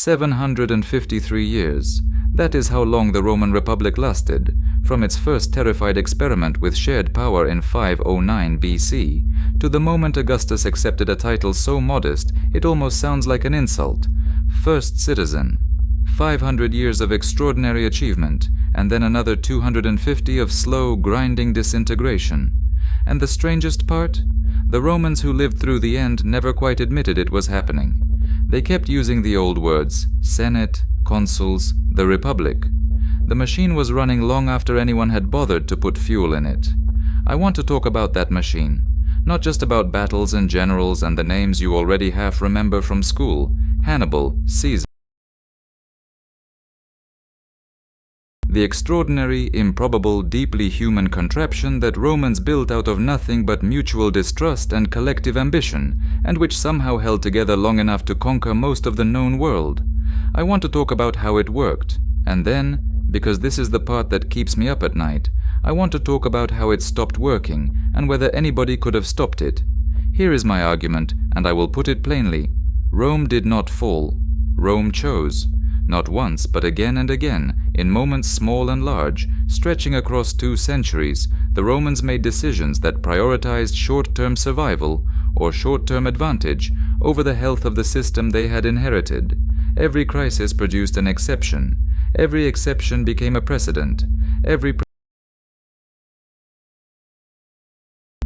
753 years. That is how long the Roman Republic lasted, from its first terrified experiment with shared power in 509 BC, to the moment Augustus accepted a title so modest it almost sounds like an insult. First citizen. 500 years of extraordinary achievement, and then another 250 of slow, grinding disintegration. And the strangest part? The Romans who lived through the end never quite admitted it was happening. They kept using the old words, Senate, consuls, the Republic. The machine was running long after anyone had bothered to put fuel in it. I want to talk about that machine. Not just about battles and generals and the names you already half remember from school, Hannibal, Caesar. The extraordinary, improbable, deeply human contraption that Romans built out of nothing but mutual distrust and collective ambition, and which somehow held together long enough to conquer most of the known world. I want to talk about how it worked, and then, because this is the part that keeps me up at night, I want to talk about how it stopped working, and whether anybody could have stopped it. Here is my argument, and I will put it plainly. Rome did not fall. Rome chose. Not once, but again and again, in moments small and large, stretching across 2 centuries, the Romans made decisions that prioritized short-term survival, or short-term advantage, over the health of the system they had inherited. Every crisis produced an exception. Every exception became a precedent.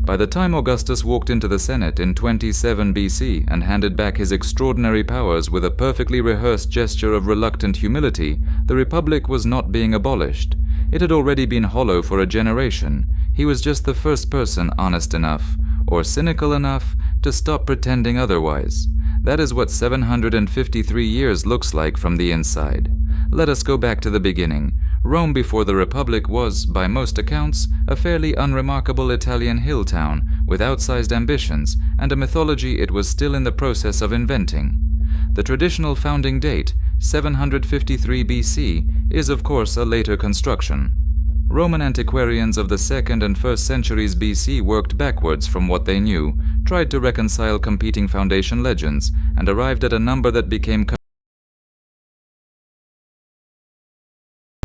By the time Augustus walked into the Senate in 27 BC and handed back his extraordinary powers with a perfectly rehearsed gesture of reluctant humility, the Republic was not being abolished. It had already been hollow for a generation. He was just the first person honest enough, or cynical enough, to stop pretending otherwise. That is what 753 years looks like from the inside. Let us go back to the beginning. Rome before the Republic was, by most accounts, a fairly unremarkable Italian hill town with outsized ambitions and a mythology it was still in the process of inventing. The traditional founding date, 753 BC, is of course a later construction. Roman antiquarians of the 2nd and 1st centuries BC worked backwards from what they knew, tried to reconcile competing foundation legends, and arrived at a number that became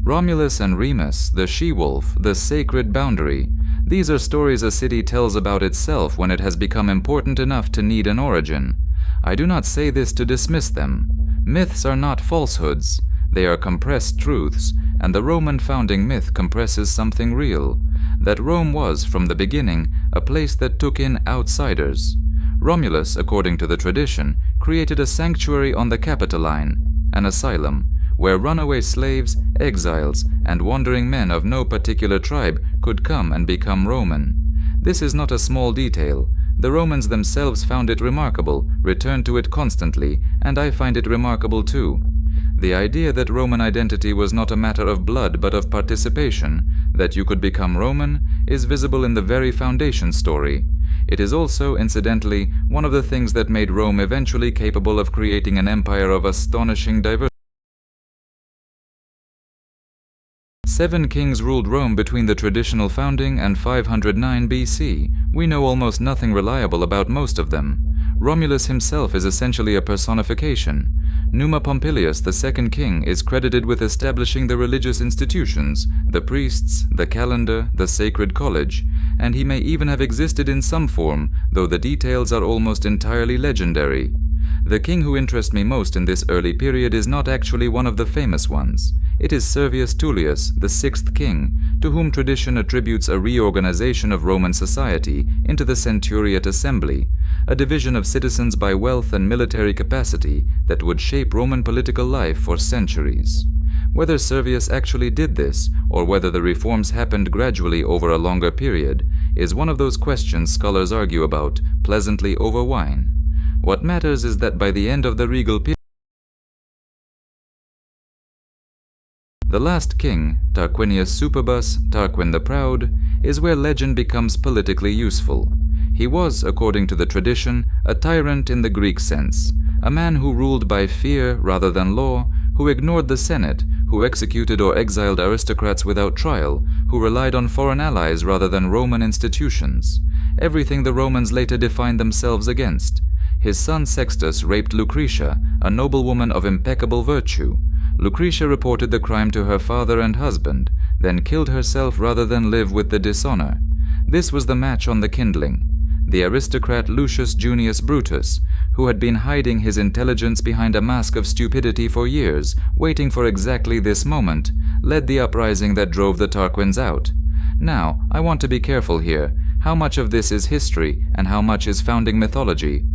Romulus and Remus, the she-wolf, the sacred boundary. These are stories a city tells about itself when it has become important enough to need an origin. I do not say this to dismiss them. Myths are not falsehoods. They are compressed truths, and the Roman founding myth compresses something real. That Rome was, from the beginning, a place that took in outsiders. Romulus, according to the tradition, created a sanctuary on the Capitoline, an asylum, where runaway slaves, exiles, and wandering men of no particular tribe could come and become Roman. This is not a small detail. The Romans themselves found it remarkable, returned to it constantly, and I find it remarkable too. The idea that Roman identity was not a matter of blood but of participation, that you could become Roman, is visible in the very foundation story. It is also, incidentally, one of the things that made Rome eventually capable of creating an empire of astonishing diversity. 7 kings ruled Rome between the traditional founding and 509 BC. We know almost nothing reliable about most of them. Romulus himself is essentially a personification. Numa Pompilius, the 2nd king, is credited with establishing the religious institutions, the priests, the calendar, the sacred college, and he may even have existed in some form, though the details are almost entirely legendary. The king who interests me most in this early period is not actually one of the famous ones. It is Servius Tullius, the 6th king, to whom tradition attributes a reorganization of Roman society into the centuriate assembly, a division of citizens by wealth and military capacity that would shape Roman political life for centuries. Whether Servius actually did this, or whether the reforms happened gradually over a longer period, is one of those questions scholars argue about, pleasantly over wine. What matters is that by the end of the regal period, the last king, Tarquinius Superbus, Tarquin the Proud, is where legend becomes politically useful. He was, according to the tradition, a tyrant in the Greek sense, a man who ruled by fear rather than law, who ignored the Senate, who executed or exiled aristocrats without trial, who relied on foreign allies rather than Roman institutions, everything the Romans later defined themselves against. His son Sextus raped Lucretia, a noblewoman of impeccable virtue. Lucretia reported the crime to her father and husband, then killed herself rather than live with the dishonor. This was the match on the kindling. The aristocrat Lucius Junius Brutus, who had been hiding his intelligence behind a mask of stupidity for years, waiting for exactly this moment, led the uprising that drove the Tarquins out. Now, I want to be careful here. How much of this is history and how much is founding mythology?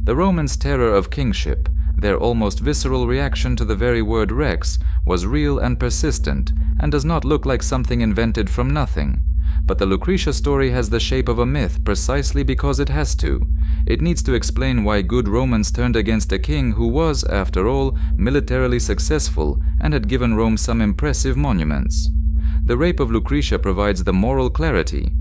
The Romans' terror of kingship, their almost visceral reaction to the very word rex, was real and persistent, and does not look like something invented from nothing. But the Lucretia story has the shape of a myth precisely because it has to. It needs to explain why good Romans turned against a king who was, after all, militarily successful and had given Rome some impressive monuments. The rape of Lucretia provides the moral clarity.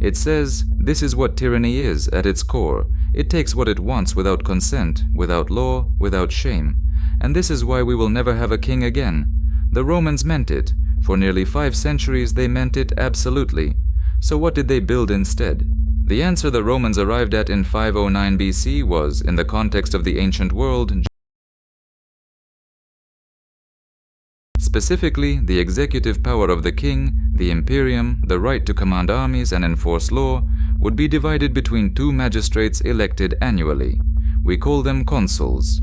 It says, this is what tyranny is at its core. It takes what it wants without consent, without law, without shame. And this is why we will never have a king again. The Romans meant it. For nearly 5 centuries they meant it absolutely. So what did they build instead? The answer the Romans arrived at in 509 BC was, in the context of the ancient world, specifically the executive power of the king, the imperium, the right to command armies and enforce law, would be divided between 2 magistrates elected annually. We call them consuls.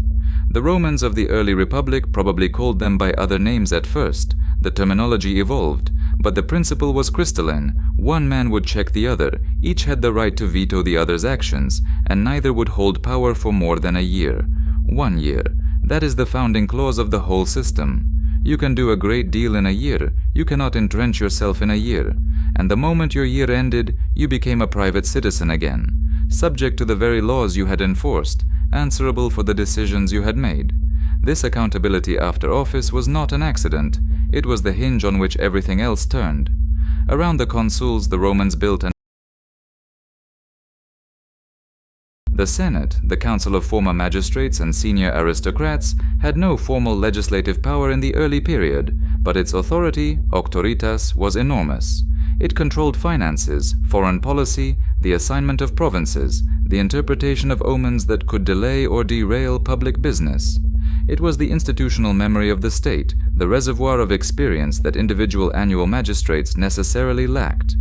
The Romans of the early republic probably called them by other names at first. The terminology evolved, but the principle was crystalline. One man would check the other, each had the right to veto the other's actions, and neither would hold power for more than a year. 1 year. That is the founding clause of the whole system. You can do a great deal in a year, you cannot entrench yourself in a year. And the moment your year ended, you became a private citizen again, subject to the very laws you had enforced, answerable for the decisions you had made. This accountability after office was not an accident, it was the hinge on which everything else turned. Around the consuls, the Romans built The Senate, the council of former magistrates and senior aristocrats, had no formal legislative power in the early period, but its authority, auctoritas, was enormous. It controlled finances, foreign policy, the assignment of provinces, the interpretation of omens that could delay or derail public business. It was the institutional memory of the state, the reservoir of experience that individual annual magistrates necessarily lacked.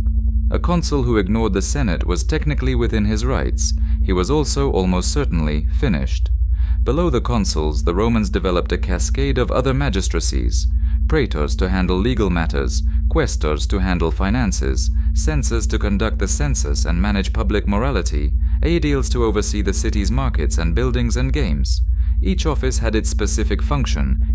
A consul who ignored the Senate was technically within his rights. He was also almost certainly finished. Below the consuls, the Romans developed a cascade of other magistracies: praetors to handle legal matters, quaestors to handle finances, censors to conduct the census and manage public morality, aediles to oversee the city's markets and buildings and games. Each office had its specific function.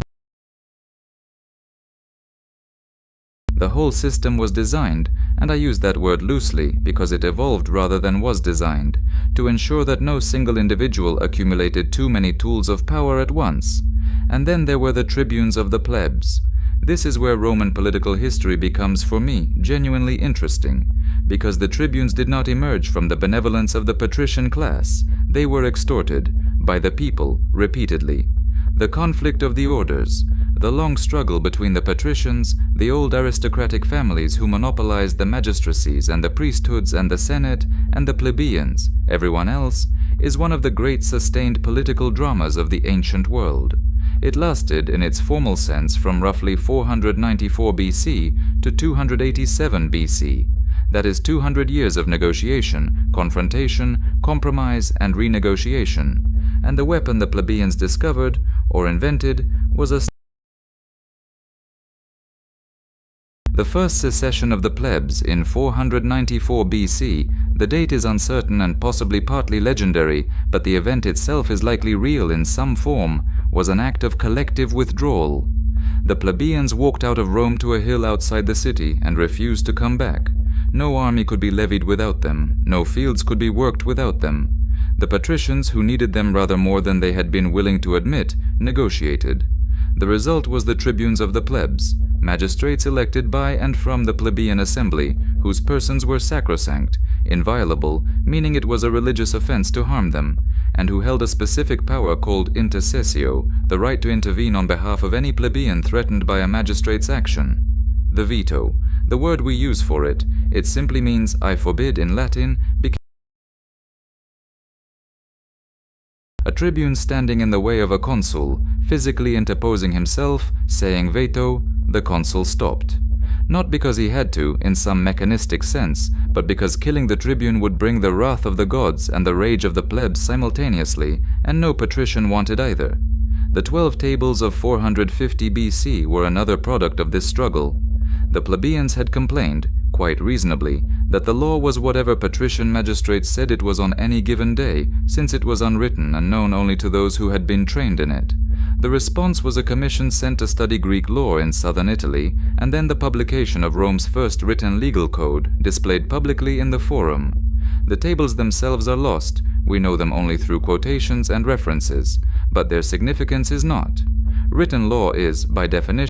The whole system was designed, and I use that word loosely because it evolved rather than was designed, to ensure that no single individual accumulated too many tools of power at once. And then there were the tribunes of the plebs. This is where Roman political history becomes, for me, genuinely interesting, because the tribunes did not emerge from the benevolence of the patrician class. They were extorted by the people repeatedly. The conflict of the orders, the long struggle between the patricians, the old aristocratic families who monopolized the magistracies and the priesthoods and the senate, and the plebeians, everyone else, is one of the great sustained political dramas of the ancient world. It lasted, in its formal sense, from roughly 494 BC to 287 BC. That is 200 years of negotiation, confrontation, compromise, and renegotiation. And the weapon the plebeians discovered, or invented, was the first secession of the plebs in 494 BC. The date is uncertain and possibly partly legendary, but the event itself is likely real in some form, was an act of collective withdrawal. The plebeians walked out of Rome to a hill outside the city and refused to come back. No army could be levied without them, no fields could be worked without them. The patricians, who needed them rather more than they had been willing to admit, negotiated. The result was the tribunes of the plebs, magistrates elected by and from the plebeian assembly, whose persons were sacrosanct, inviolable, meaning it was a religious offense to harm them, and who held a specific power called intercessio, the right to intervene on behalf of any plebeian threatened by a magistrate's action. The veto, the word we use for it, it simply means I forbid in Latin, tribune standing in the way of a consul, physically interposing himself, saying veto, the consul stopped. Not because he had to, in some mechanistic sense, but because killing the tribune would bring the wrath of the gods and the rage of the plebs simultaneously, and no patrician wanted either. The 12 tables of 450 BC were another product of this struggle. The plebeians had complained, quite reasonably, that the law was whatever patrician magistrates said it was on any given day, since it was unwritten and known only to those who had been trained in it. The response was a commission sent to study Greek law in southern Italy, and then the publication of Rome's first written legal code, displayed publicly in the Forum. The tables themselves are lost, we know them only through quotations and references, but their significance is not. Written law is, by definition,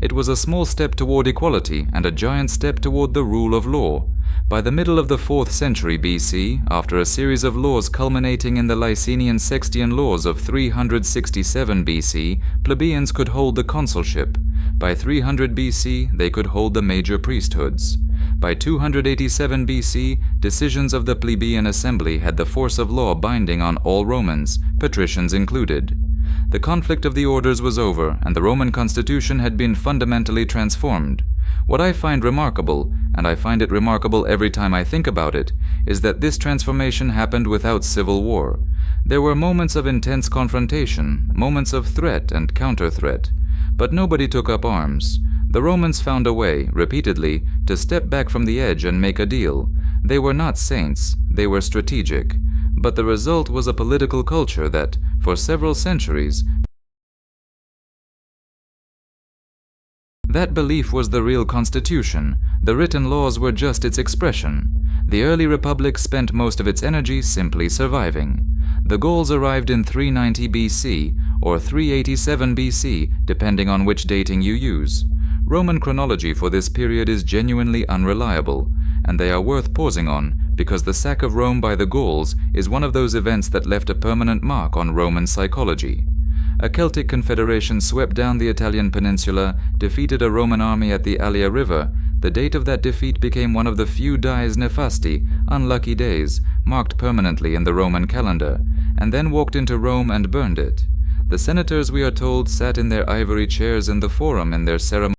it was a small step toward equality and a giant step toward the rule of law. By the middle of the 4th century BC, after a series of laws culminating in the Licinian Sextian laws of 367 BC, plebeians could hold the consulship. By 300 BC, they could hold the major priesthoods. By 287 BC, decisions of the plebeian assembly had the force of law binding on all Romans, patricians included. The conflict of the orders was over, and the Roman constitution had been fundamentally transformed. What I find remarkable, and I find it remarkable every time I think about it, is that this transformation happened without civil war. There were moments of intense confrontation, moments of threat and counter-threat, but nobody took up arms. The Romans found a way, repeatedly, to step back from the edge and make a deal. They were not saints, they were strategic. But the result was a political culture that, for several centuries, that belief was the real constitution. The written laws were just its expression. The early republic spent most of its energy simply surviving. The Gauls arrived in 390 BC, or 387 BC, depending on which dating you use. Roman chronology for this period is genuinely unreliable, and they are worth pausing on, because the sack of Rome by the Gauls is one of those events that left a permanent mark on Roman psychology. A Celtic confederation swept down the Italian peninsula, defeated a Roman army at the Allia River. The date of that defeat became one of the few dies nefasti, unlucky days, marked permanently in the Roman calendar, and then walked into Rome and burned it. The senators, we are told, sat in their ivory chairs in the Forum in their ceremony.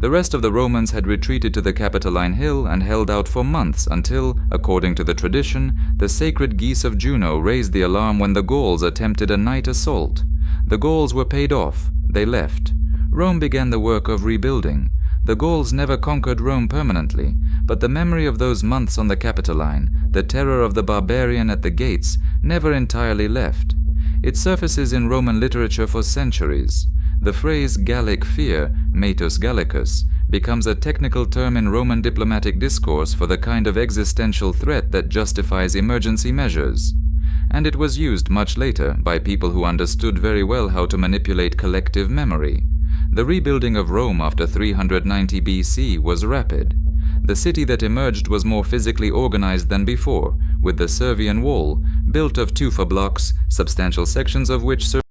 The rest of the Romans had retreated to the Capitoline Hill and held out for months until, according to the tradition, the sacred geese of Juno raised the alarm when the Gauls attempted a night assault. The Gauls were paid off. They left. Rome began the work of rebuilding. The Gauls never conquered Rome permanently, but the memory of those months on the Capitoline, the terror of the barbarian at the gates, never entirely left. It surfaces in Roman literature for centuries. The phrase Gallic fear, metus Gallicus, becomes a technical term in Roman diplomatic discourse for the kind of existential threat that justifies emergency measures. And it was used much later by people who understood very well how to manipulate collective memory. The rebuilding of Rome after 390 BC was rapid. The city that emerged was more physically organized than before, with the Servian Wall, built of tufa blocks, substantial sections of which served.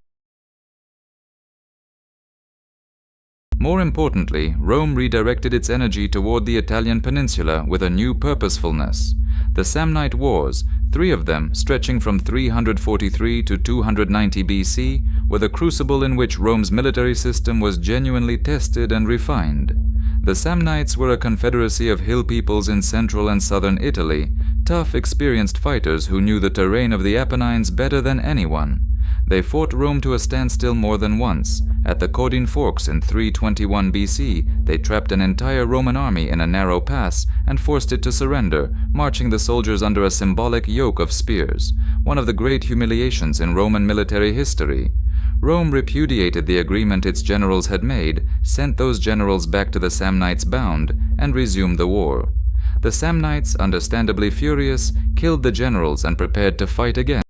More importantly, Rome redirected its energy toward the Italian peninsula with a new purposefulness. The Samnite Wars, 3 of them stretching from 343 to 290 BC, were the crucible in which Rome's military system was genuinely tested and refined. The Samnites were a confederacy of hill peoples in central and southern Italy, tough, experienced fighters who knew the terrain of the Apennines better than anyone. They fought Rome to a standstill more than once. At the Caudine Forks in 321 BC, they trapped an entire Roman army in a narrow pass and forced it to surrender, marching the soldiers under a symbolic yoke of spears, one of the great humiliations in Roman military history. Rome repudiated the agreement its generals had made, sent those generals back to the Samnites bound, and resumed the war. The Samnites, understandably furious, killed the generals and prepared to fight again.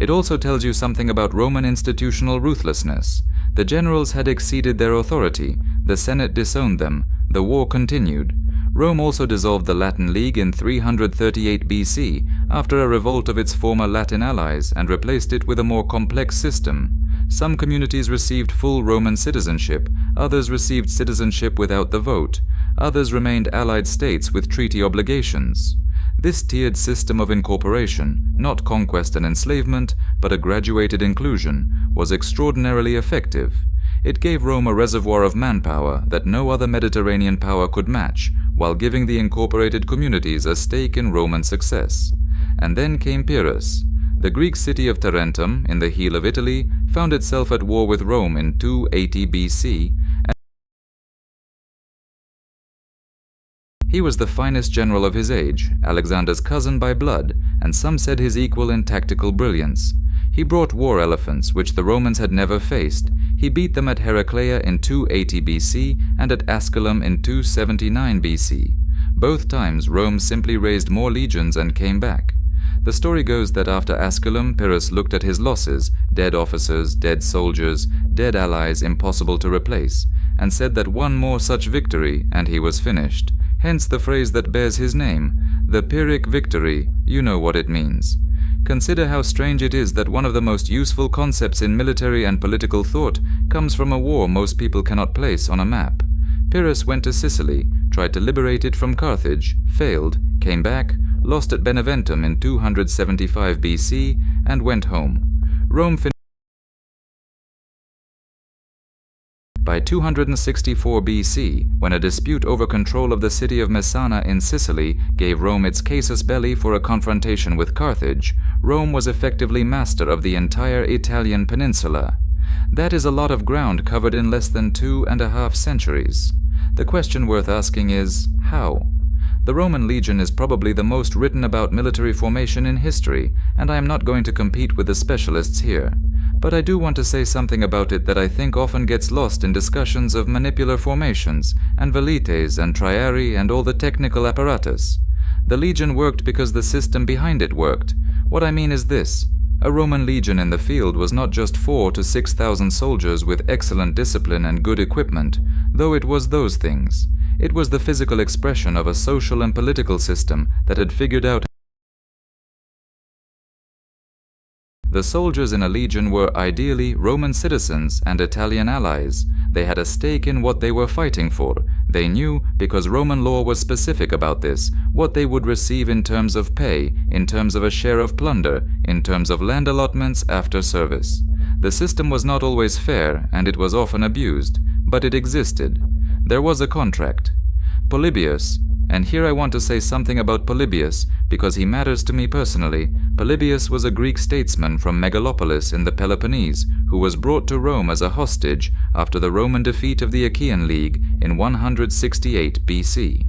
It also tells you something about Roman institutional ruthlessness. The generals had exceeded their authority, the Senate disowned them, the war continued. Rome also dissolved the Latin League in 338 BC after a revolt of its former Latin allies and replaced it with a more complex system. Some communities received full Roman citizenship, others received citizenship without the vote, others remained allied states with treaty obligations. This tiered system of incorporation, not conquest and enslavement, but a graduated inclusion, was extraordinarily effective. It gave Rome a reservoir of manpower that no other Mediterranean power could match, while giving the incorporated communities a stake in Roman success. And then came Pyrrhus. The Greek city of Tarentum, in the heel of Italy, found itself at war with Rome in 280 BC, and he was the finest general of his age, Alexander's cousin by blood, and some said his equal in tactical brilliance. He brought war elephants, which the Romans had never faced. He beat them at Heraclea in 280 BC and at Asculum in 279 BC. Both times Rome simply raised more legions and came back. The story goes that after Asculum, Pyrrhus looked at his losses, dead officers, dead soldiers, dead allies impossible to replace, and said that one more such victory and he was finished. Hence the phrase that bears his name, the Pyrrhic victory. You know what it means. Consider how strange it is that one of the most useful concepts in military and political thought comes from a war most people cannot place on a map. Pyrrhus went to Sicily, tried to liberate it from Carthage, failed, came back, lost at Beneventum in 275 BC, and went home. Rome finished by 264 BC, when a dispute over control of the city of Messana in Sicily gave Rome its casus belli for a confrontation with Carthage. Rome was effectively master of the entire Italian peninsula. That is a lot of ground covered in less than 2.5 centuries. The question worth asking is, how? The Roman legion is probably the most written about military formation in history, and I am not going to compete with the specialists here. But I do want to say something about it that I think often gets lost in discussions of manipular formations, and velites and triarii and all the technical apparatus. The legion worked because the system behind it worked. What I mean is this. A Roman legion in the field was not just 4,000 to 6,000 soldiers with excellent discipline and good equipment, though it was those things. It was the physical expression of a social and political system that had figured out. The soldiers in a legion were ideally Roman citizens and Italian allies. They had a stake in what they were fighting for. They knew, because Roman law was specific about this, what they would receive in terms of pay, in terms of a share of plunder, in terms of land allotments after service. The system was not always fair, and it was often abused, but it existed. There was a contract. Polybius, and here I want to say something about Polybius, because he matters to me personally. Polybius was a Greek statesman from Megalopolis in the Peloponnese, who was brought to Rome as a hostage after the Roman defeat of the Achaean League in 168 BC.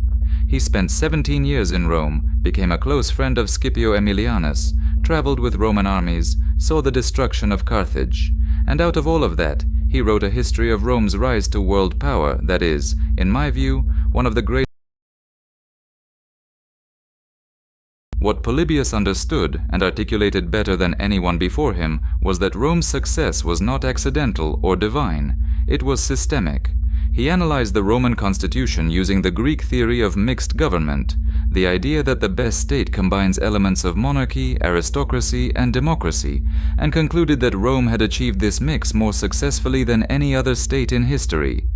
He spent 17 years in Rome, became a close friend of Scipio Aemilianus, traveled with Roman armies, saw the destruction of Carthage, and out of all of that, he wrote a history of Rome's rise to world power that is, in my view, one of the great. What Polybius understood and articulated better than anyone before him was that Rome's success was not accidental or divine, it was systemic. He analyzed the Roman constitution using the Greek theory of mixed government, the idea that the best state combines elements of monarchy, aristocracy, and democracy, and concluded that Rome had achieved this mix more successfully than any other state in history.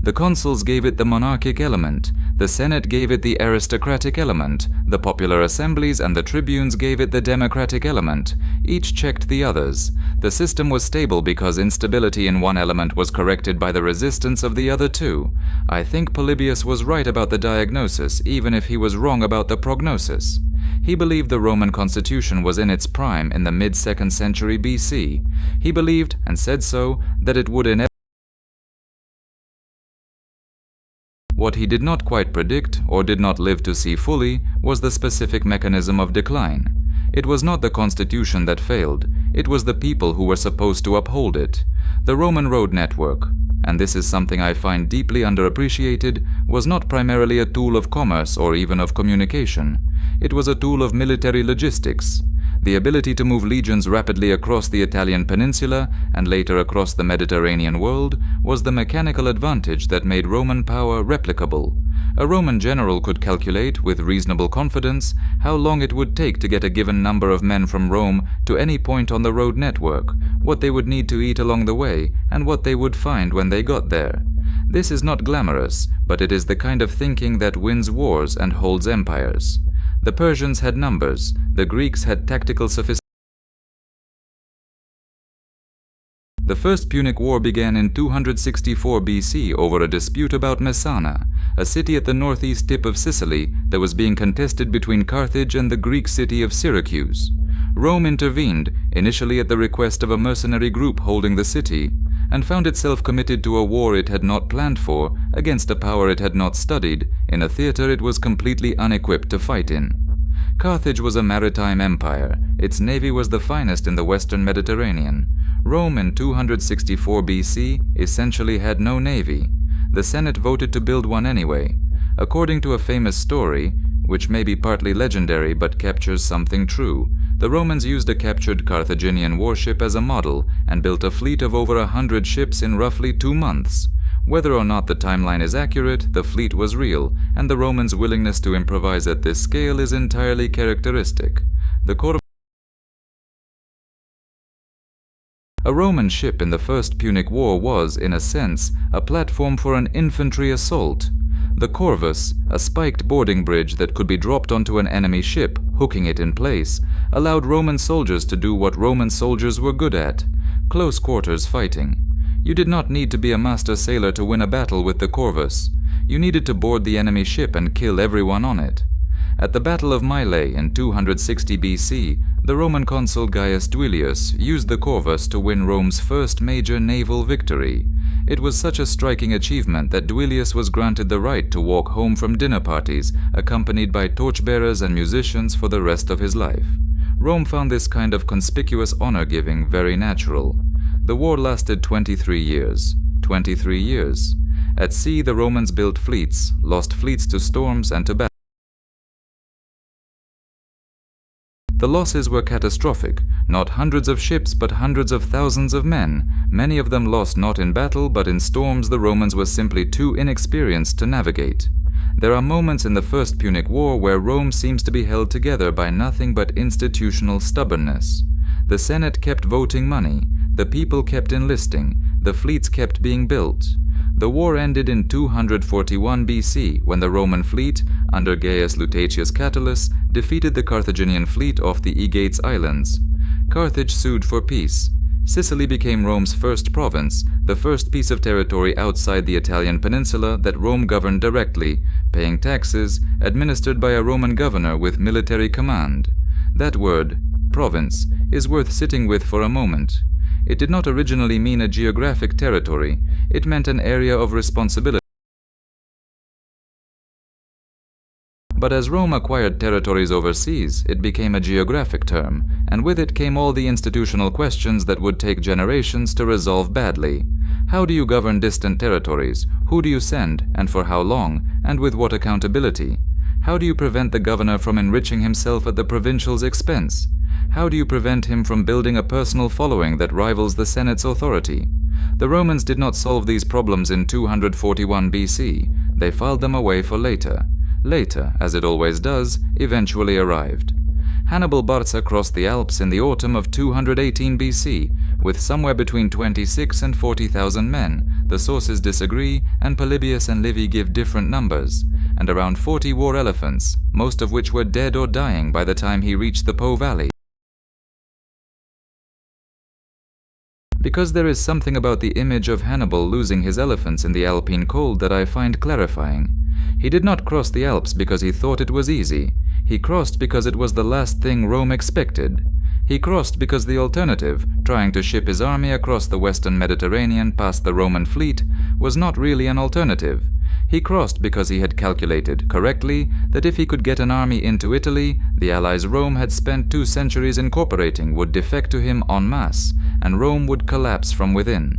The consuls gave it the monarchic element, the Senate gave it the aristocratic element, the popular assemblies and the tribunes gave it the democratic element. Each checked the others. The system was stable because instability in one element was corrected by the resistance of the other two. I think Polybius was right about the diagnosis, even if he was wrong about the prognosis. He believed the Roman constitution was in its prime in the mid-2nd century BC. He believed, and said so, that it would inevitably. What he did not quite predict, or did not live to see fully, was the specific mechanism of decline. It was not the constitution that failed, it was the people who were supposed to uphold it. The Roman road network, and this is something I find deeply underappreciated, was not primarily a tool of commerce or even of communication. It was a tool of military logistics. The ability to move legions rapidly across the Italian peninsula and later across the Mediterranean world was the mechanical advantage that made Roman power replicable. A Roman general could calculate, with reasonable confidence, how long it would take to get a given number of men from Rome to any point on the road network, what they would need to eat along the way, and what they would find when they got there. This is not glamorous, but it is the kind of thinking that wins wars and holds empires. The Persians had numbers, the Greeks had tactical sophistication. The First Punic War began in 264 BC over a dispute about Messana, a city at the northeast tip of Sicily that was being contested between Carthage and the Greek city of Syracuse. Rome intervened, initially at the request of a mercenary group holding the city, and found itself committed to a war it had not planned for, against a power it had not studied, in a theater it was completely unequipped to fight in. Carthage was a maritime empire. Its navy was the finest in the western Mediterranean. Rome in 264 BC essentially had no navy. The Senate voted to build one anyway. According to a famous story, which may be partly legendary but captures something true, the Romans used a captured Carthaginian warship as a model and built a fleet of over 100 ships in roughly 2 months. Whether or not the timeline is accurate, the fleet was real, and the Romans' willingness to improvise at this scale is entirely characteristic. A Roman ship in the First Punic War was, in a sense, a platform for an infantry assault. The corvus, a spiked boarding bridge that could be dropped onto an enemy ship, hooking it in place, allowed Roman soldiers to do what Roman soldiers were good at: close quarters fighting. You did not need to be a master sailor to win a battle with the corvus. You needed to board the enemy ship and kill everyone on it. At the Battle of Mylae in 260 BC, the Roman consul Gaius Duilius used the corvus to win Rome's first major naval victory. It was such a striking achievement that Duilius was granted the right to walk home from dinner parties, accompanied by torchbearers and musicians for the rest of his life. Rome found this kind of conspicuous honor-giving very natural. The war lasted 23 years. 23 years. At sea, the Romans built fleets, lost fleets to storms and to battle. The losses were catastrophic, not hundreds of ships but hundreds of thousands of men, many of them lost not in battle but in storms the Romans were simply too inexperienced to navigate. There are moments in the First Punic War where Rome seems to be held together by nothing but institutional stubbornness. The Senate kept voting money, the people kept enlisting, the fleets kept being built. The war ended in 241 BC when the Roman fleet, under Gaius Lutatius Catulus, defeated the Carthaginian fleet off the Aegates Islands. Carthage sued for peace. Sicily became Rome's first province, the first piece of territory outside the Italian peninsula that Rome governed directly, paying taxes, administered by a Roman governor with military command. That word, province, is worth sitting with for a moment. It did not originally mean a geographic territory, it meant an area of responsibility. But as Rome acquired territories overseas, it became a geographic term, and with it came all the institutional questions that would take generations to resolve badly. How do you govern distant territories? Who do you send, and for how long, and with what accountability? How do you prevent the governor from enriching himself at the provincial's expense? How do you prevent him from building a personal following that rivals the Senate's authority? The Romans did not solve these problems in 241 BC. They filed them away for later. Later, as it always does, eventually arrived. Hannibal Barca crossed the Alps in the autumn of 218 BC, with somewhere between 26 and 40,000 men. The sources disagree, and Polybius and Livy give different numbers, and around 40 war elephants, most of which were dead or dying by the time he reached the Po Valley. Because there is something about the image of Hannibal losing his elephants in the Alpine cold that I find clarifying. He did not cross the Alps because he thought it was easy. He crossed because it was the last thing Rome expected. He crossed because the alternative, trying to ship his army across the western Mediterranean past the Roman fleet, was not really an alternative. He crossed because he had calculated, correctly, that if he could get an army into Italy, the allies Rome had spent 2 centuries incorporating would defect to him en masse, and Rome would collapse from within.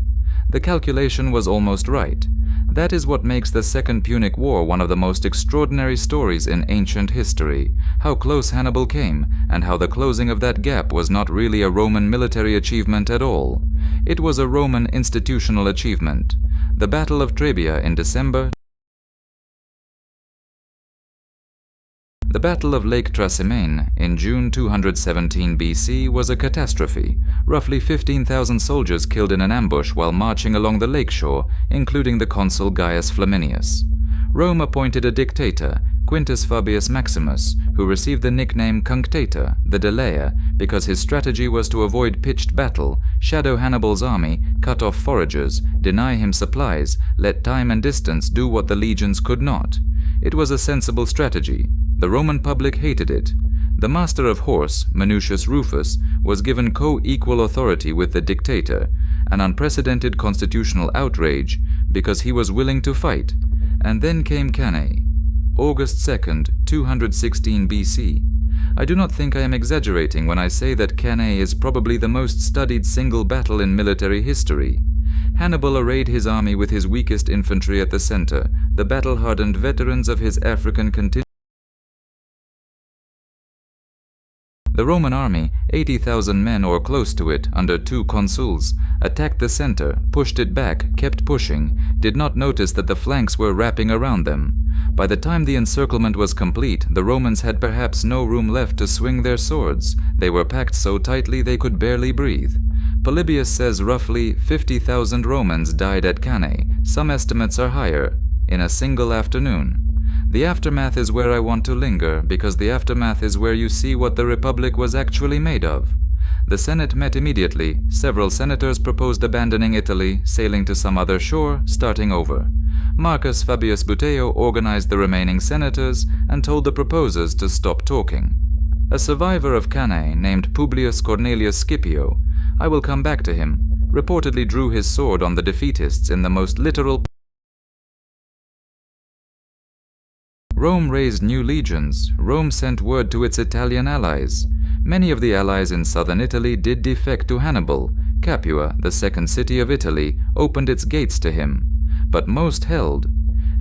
The calculation was almost right. That is what makes the Second Punic War one of the most extraordinary stories in ancient history, how close Hannibal came, and how the closing of that gap was not really a Roman military achievement at all. It was a Roman institutional achievement. The Battle of Trebia in December The Battle of Lake Trasimene in June 217 BC was a catastrophe. Roughly 15,000 soldiers killed in an ambush while marching along the lakeshore, including the consul Gaius Flaminius. Rome appointed a dictator, Quintus Fabius Maximus, who received the nickname Cunctator, the Delayer, because his strategy was to avoid pitched battle, shadow Hannibal's army, cut off foragers, deny him supplies, let time and distance do what the legions could not. It was a sensible strategy. The Roman public hated it. The master of horse, Minucius Rufus, was given co-equal authority with the dictator, an unprecedented constitutional outrage, because he was willing to fight. And then came Cannae, August 2nd, 216 BC. I do not think I am exaggerating when I say that Cannae is probably the most studied single battle in military history. Hannibal arrayed his army with his weakest infantry at the center, the battle-hardened veterans of his African contingent. The Roman army, 80,000 men or close to it, under 2 consuls, attacked the center, pushed it back, kept pushing, did not notice that the flanks were wrapping around them. By the time the encirclement was complete, the Romans had perhaps no room left to swing their swords. They were packed so tightly they could barely breathe. Polybius says roughly 50,000 Romans died at Cannae. Some estimates are higher, in a single afternoon. The aftermath is where I want to linger, because the aftermath is where you see what the Republic was actually made of. The Senate met immediately. Several senators proposed abandoning Italy, sailing to some other shore, starting over. Marcus Fabius Buteo organized the remaining senators and told the proposers to stop talking. A survivor of Cannae named Publius Cornelius Scipio, I will come back to him, reportedly drew his sword on the defeatists in the most literal. Rome raised new legions. Rome sent word to its Italian allies. Many of the allies in southern Italy did defect to Hannibal. Capua, the second city of Italy, opened its gates to him. But most held.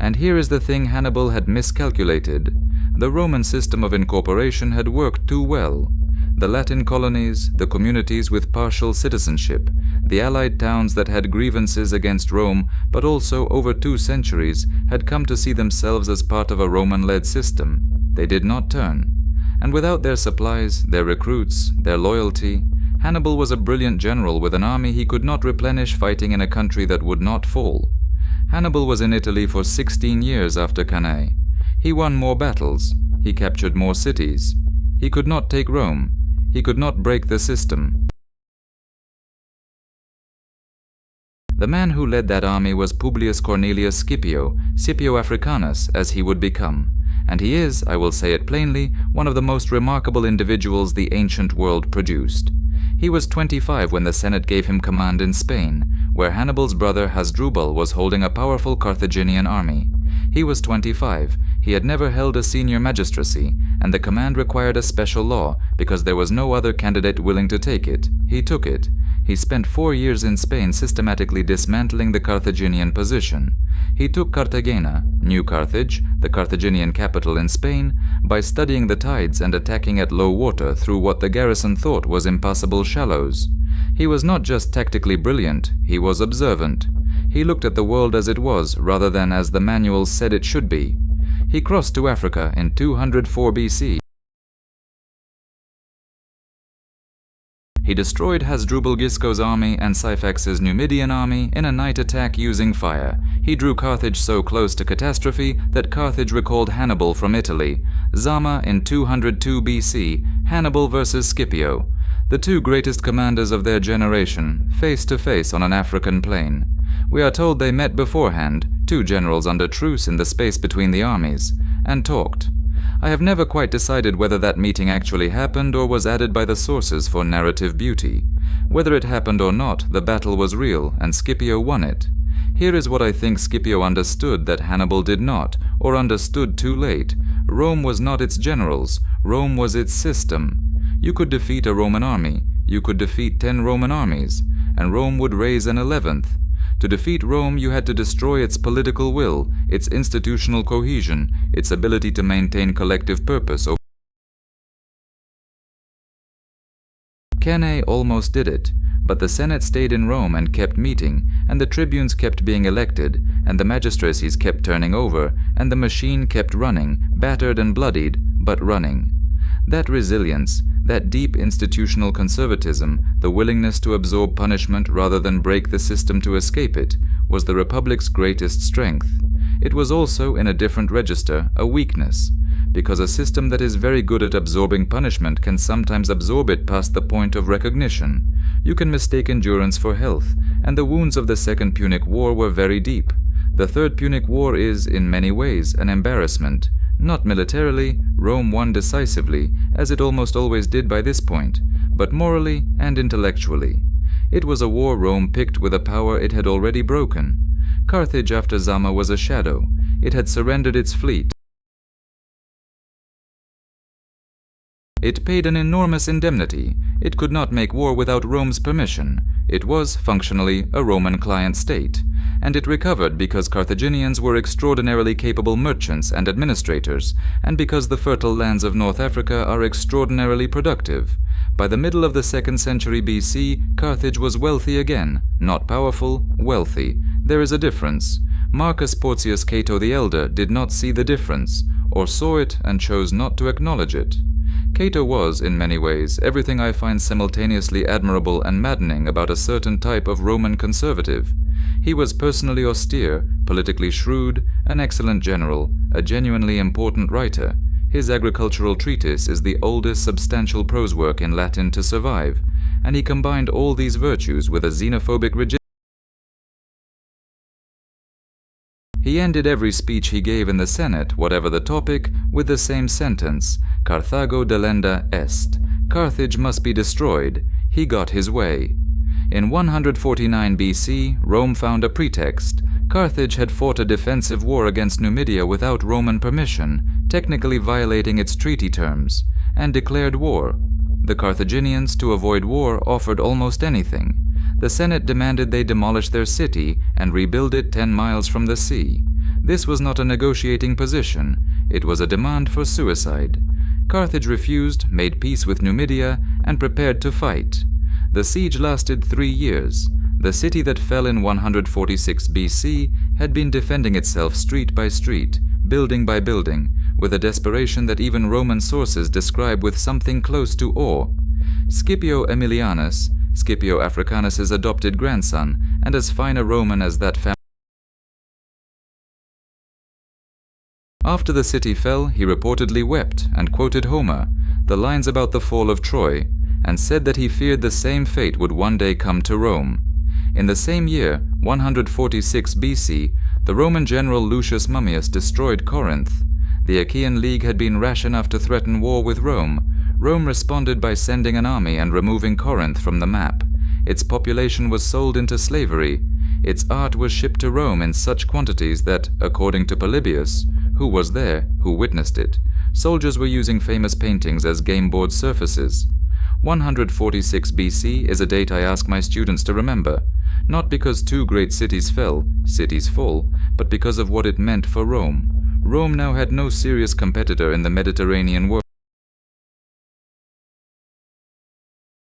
And here is the thing Hannibal had miscalculated. The Roman system of incorporation had worked too well. The Latin colonies, the communities with partial citizenship, the allied towns that had grievances against Rome, but also over 2 centuries, had come to see themselves as part of a Roman-led system. They did not turn. And without their supplies, their recruits, their loyalty, Hannibal was a brilliant general with an army he could not replenish fighting in a country that would not fall. Hannibal was in Italy for 16 years after Cannae. He won more battles. He captured more cities. He could not take Rome. He could not break the system. The man who led that army was Publius Cornelius Scipio, Scipio Africanus, as he would become. And he is, I will say it plainly, one of the most remarkable individuals the ancient world produced. He was 25 when the Senate gave him command in Spain, where Hannibal's brother Hasdrubal was holding a powerful Carthaginian army. He was 25. He had never held a senior magistracy, and the command required a special law, because there was no other candidate willing to take it. He took it. He spent 4 years in Spain systematically dismantling the Carthaginian position. He took Cartagena, New Carthage, the Carthaginian capital in Spain, by studying the tides and attacking at low water through what the garrison thought was impassable shallows. He was not just tactically brilliant, he was observant. He looked at the world as it was rather than as the manuals said it should be. He crossed to Africa in 204 BC. He destroyed Hasdrubal Gisco's army and Syphax's Numidian army in a night attack using fire. He drew Carthage so close to catastrophe that Carthage recalled Hannibal from Italy. Zama in 202 BC, Hannibal versus Scipio. The 2 greatest commanders of their generation, face to face on an African plain. We are told they met beforehand, 2 generals under truce in the space between the armies, and talked. I have never quite decided whether that meeting actually happened or was added by the sources for narrative beauty. Whether it happened or not, the battle was real, and Scipio won it. Here is what I think Scipio understood that Hannibal did not, or understood too late. Rome was not its generals. Rome was its system. You could defeat a Roman army. You could defeat 10 Roman armies, and Rome would raise an 11th. To defeat Rome, you had to destroy its political will, its institutional cohesion, its ability to maintain collective purpose. Cannae almost did it, but the Senate stayed in Rome and kept meeting, and the tribunes kept being elected, and the magistracies kept turning over, and the machine kept running, battered and bloodied, but running. That resilience, that deep institutional conservatism, the willingness to absorb punishment rather than break the system to escape it, was the Republic's greatest strength. It was also, in a different register, a weakness, because a system that is very good at absorbing punishment can sometimes absorb it past the point of recognition. You can mistake endurance for health, and the wounds of the Second Punic War were very deep. The Third Punic War is, in many ways, an embarrassment. Not militarily, Rome won decisively, as it almost always did by this point, but morally and intellectually. It was a war Rome picked with a power it had already broken. Carthage after Zama was a shadow. It had surrendered its fleet. It paid an enormous indemnity. It could not make war without Rome's permission. It was, functionally, a Roman client state. And it recovered because Carthaginians were extraordinarily capable merchants and administrators, and because the fertile lands of North Africa are extraordinarily productive. By the middle of the 2nd century BC, Carthage was wealthy again. Not powerful, wealthy. There is a difference. Marcus Porcius Cato the Elder did not see the difference, or saw it and chose not to acknowledge it. Cato was, in many ways, everything I find simultaneously admirable and maddening about a certain type of Roman conservative. He was personally austere, politically shrewd, an excellent general, a genuinely important writer. His agricultural treatise is the oldest substantial prose work in Latin to survive, and he combined all these virtues with a xenophobic rigidity. He ended every speech he gave in the Senate, whatever the topic, with the same sentence: Carthago delenda est. Carthage must be destroyed. He got his way. In 149 BC, Rome found a pretext. Carthage had fought a defensive war against Numidia without Roman permission, technically violating its treaty terms, and declared war. The Carthaginians, to avoid war, offered almost anything. The Senate demanded they demolish their city and rebuild it 10 miles from the sea. This was not a negotiating position. It was a demand for suicide. Carthage refused, made peace with Numidia, and prepared to fight. The siege lasted 3 years. The city that fell in 146 BC had been defending itself street by street, building by building, with a desperation that even Roman sources describe with something close to awe. Scipio Aemilianus, Scipio Africanus's adopted grandson, and as fine a Roman as that family. After the city fell, he reportedly wept and quoted Homer, the lines about the fall of Troy, and said that he feared the same fate would one day come to Rome. In the same year, 146 BC, the Roman general Lucius Mummius destroyed Corinth. The Achaean League had been rash enough to threaten war with Rome. Rome responded by sending an army and removing Corinth from the map. Its population was sold into slavery. Its art was shipped to Rome in such quantities that, according to Polybius, who was there, who witnessed it, soldiers were using famous paintings as game board surfaces. 146 BC is a date I ask my students to remember, not because 2 great cities fell, cities fall, but because of what it meant for Rome. Rome now had no serious competitor in the Mediterranean world.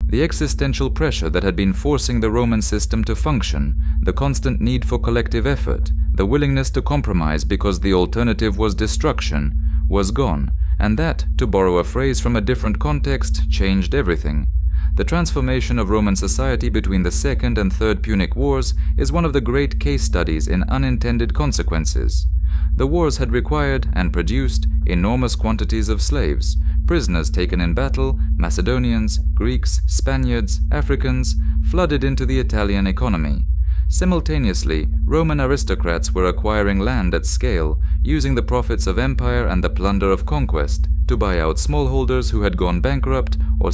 The existential pressure that had been forcing the Roman system to function, the constant need for collective effort, the willingness to compromise because the alternative was destruction, was gone, and that, to borrow a phrase from a different context, changed everything. The transformation of Roman society between the Second and Third Punic Wars is one of the great case studies in unintended consequences. The wars had required and produced enormous quantities of slaves, prisoners taken in battle, Macedonians, Greeks, Spaniards, Africans, flooded into the Italian economy. Simultaneously, Roman aristocrats were acquiring land at scale, using the profits of empire and the plunder of conquest to buy out smallholders who had gone bankrupt or.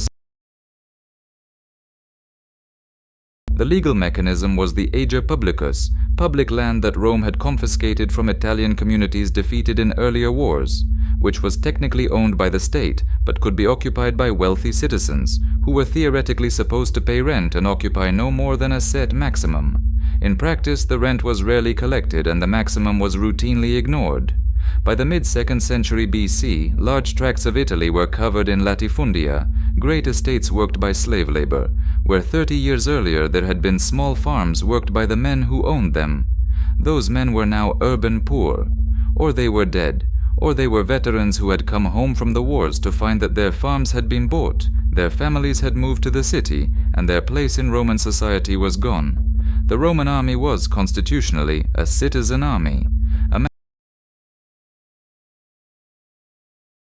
The legal mechanism was the ager publicus, public land that Rome had confiscated from Italian communities defeated in earlier wars, which was technically owned by the state but could be occupied by wealthy citizens, who were theoretically supposed to pay rent and occupy no more than a set maximum. In practice, the rent was rarely collected and the maximum was routinely ignored. By the mid-2nd century BC, large tracts of Italy were covered in latifundia, great estates worked by slave labor, where 30 years earlier there had been small farms worked by the men who owned them. Those men were now urban poor, or they were dead, or they were veterans who had come home from the wars to find that their farms had been bought, their families had moved to the city, and their place in Roman society was gone. The Roman army was, constitutionally, a citizen army.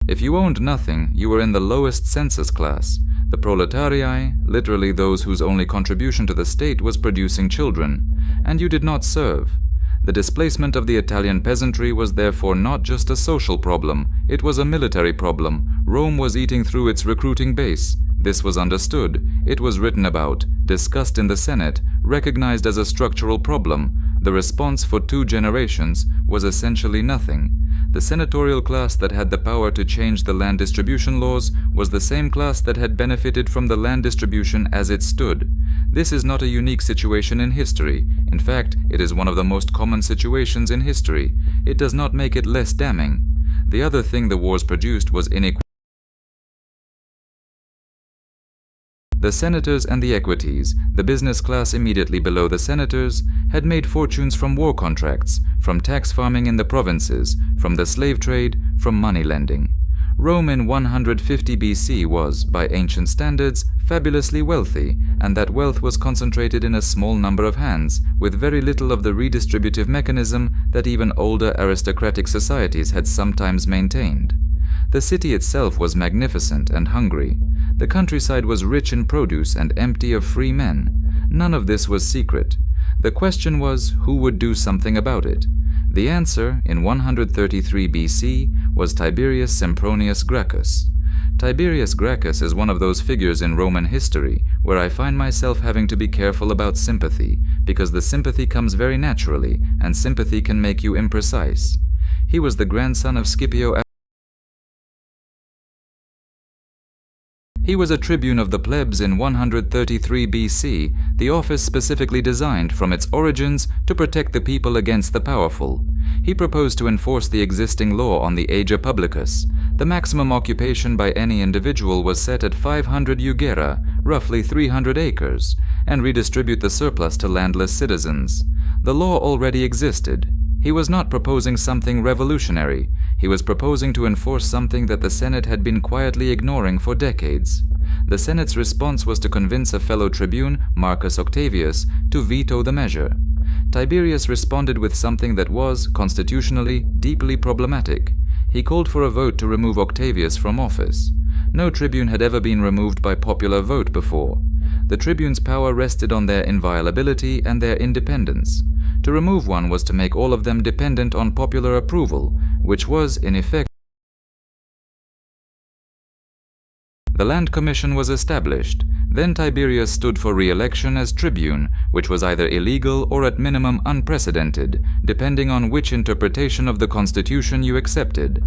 If you owned nothing, you were in the lowest census class. The proletarii, literally those whose only contribution to the state was producing children, and you did not serve. The displacement of the Italian peasantry was therefore not just a social problem, it was a military problem. Rome was eating through its recruiting base. This was understood, it was written about, discussed in the Senate, recognized as a structural problem. The response for 2 generations was essentially nothing. The senatorial class that had the power to change the land distribution laws was the same class that had benefited from the land distribution as it stood. This is not a unique situation in history. In fact, it is one of the most common situations in history. It does not make it less damning. The other thing the wars produced was inequality. The senators and the equites, the business class immediately below the senators, had made fortunes from war contracts, from tax farming in the provinces, from the slave trade, from money lending. Rome in 150 BC was, by ancient standards, fabulously wealthy, and that wealth was concentrated in a small number of hands, with very little of the redistributive mechanism that even older aristocratic societies had sometimes maintained. The city itself was magnificent and hungry. The countryside was rich in produce and empty of free men. None of this was secret. The question was, who would do something about it? The answer, in 133 BC, was Tiberius Sempronius Gracchus. Tiberius Gracchus is one of those figures in Roman history where I find myself having to be careful about sympathy, because the sympathy comes very naturally, and sympathy can make you imprecise. He was the grandson of Scipio. He was a tribune of the plebs in 133 BC, the office specifically designed from its origins to protect the people against the powerful. He proposed to enforce the existing law on the ager publicus. The maximum occupation by any individual was set at 500 jugera, roughly 300 acres, and redistribute the surplus to landless citizens. The law already existed. He was not proposing something revolutionary. He was proposing to enforce something that the Senate had been quietly ignoring for decades. The Senate's response was to convince a fellow tribune, Marcus Octavius, to veto the measure. Tiberius responded with something that was, constitutionally, deeply problematic. He called for a vote to remove Octavius from office. No tribune had ever been removed by popular vote before. The tribune's power rested on their inviolability and their independence. To remove one was to make all of them dependent on popular approval, which was, in effect, the Land Commission was established. Then Tiberius stood for re-election as tribune, which was either illegal or at minimum unprecedented, depending on which interpretation of the constitution you accepted.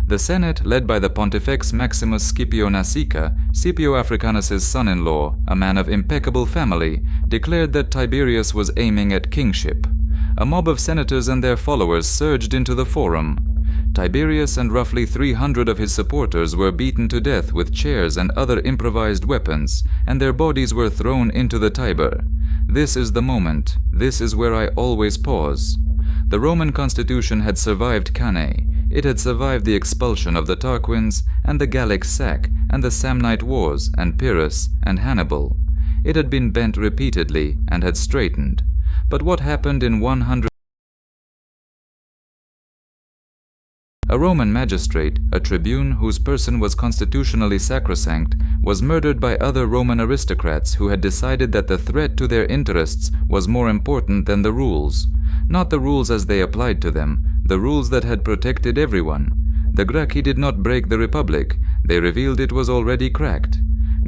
The Senate, led by the Pontifex Maximus Scipio Nasica, Scipio Africanus's son-in-law, a man of impeccable family, declared that Tiberius was aiming at kingship. A mob of senators and their followers surged into the forum. Tiberius and roughly 300 of his supporters were beaten to death with chairs and other improvised weapons, and their bodies were thrown into the Tiber. This is the moment. This is where I always pause. The Roman constitution had survived Cannae. It had survived the expulsion of the Tarquins, and the Gallic sack, and the Samnite wars, and Pyrrhus, and Hannibal. It had been bent repeatedly, and had straightened. But what happened in 100? A Roman magistrate, a tribune whose person was constitutionally sacrosanct, was murdered by other Roman aristocrats who had decided that the threat to their interests was more important than the rules. Not the rules as they applied to them, the rules that had protected everyone. The Gracchi did not break the Republic, they revealed it was already cracked.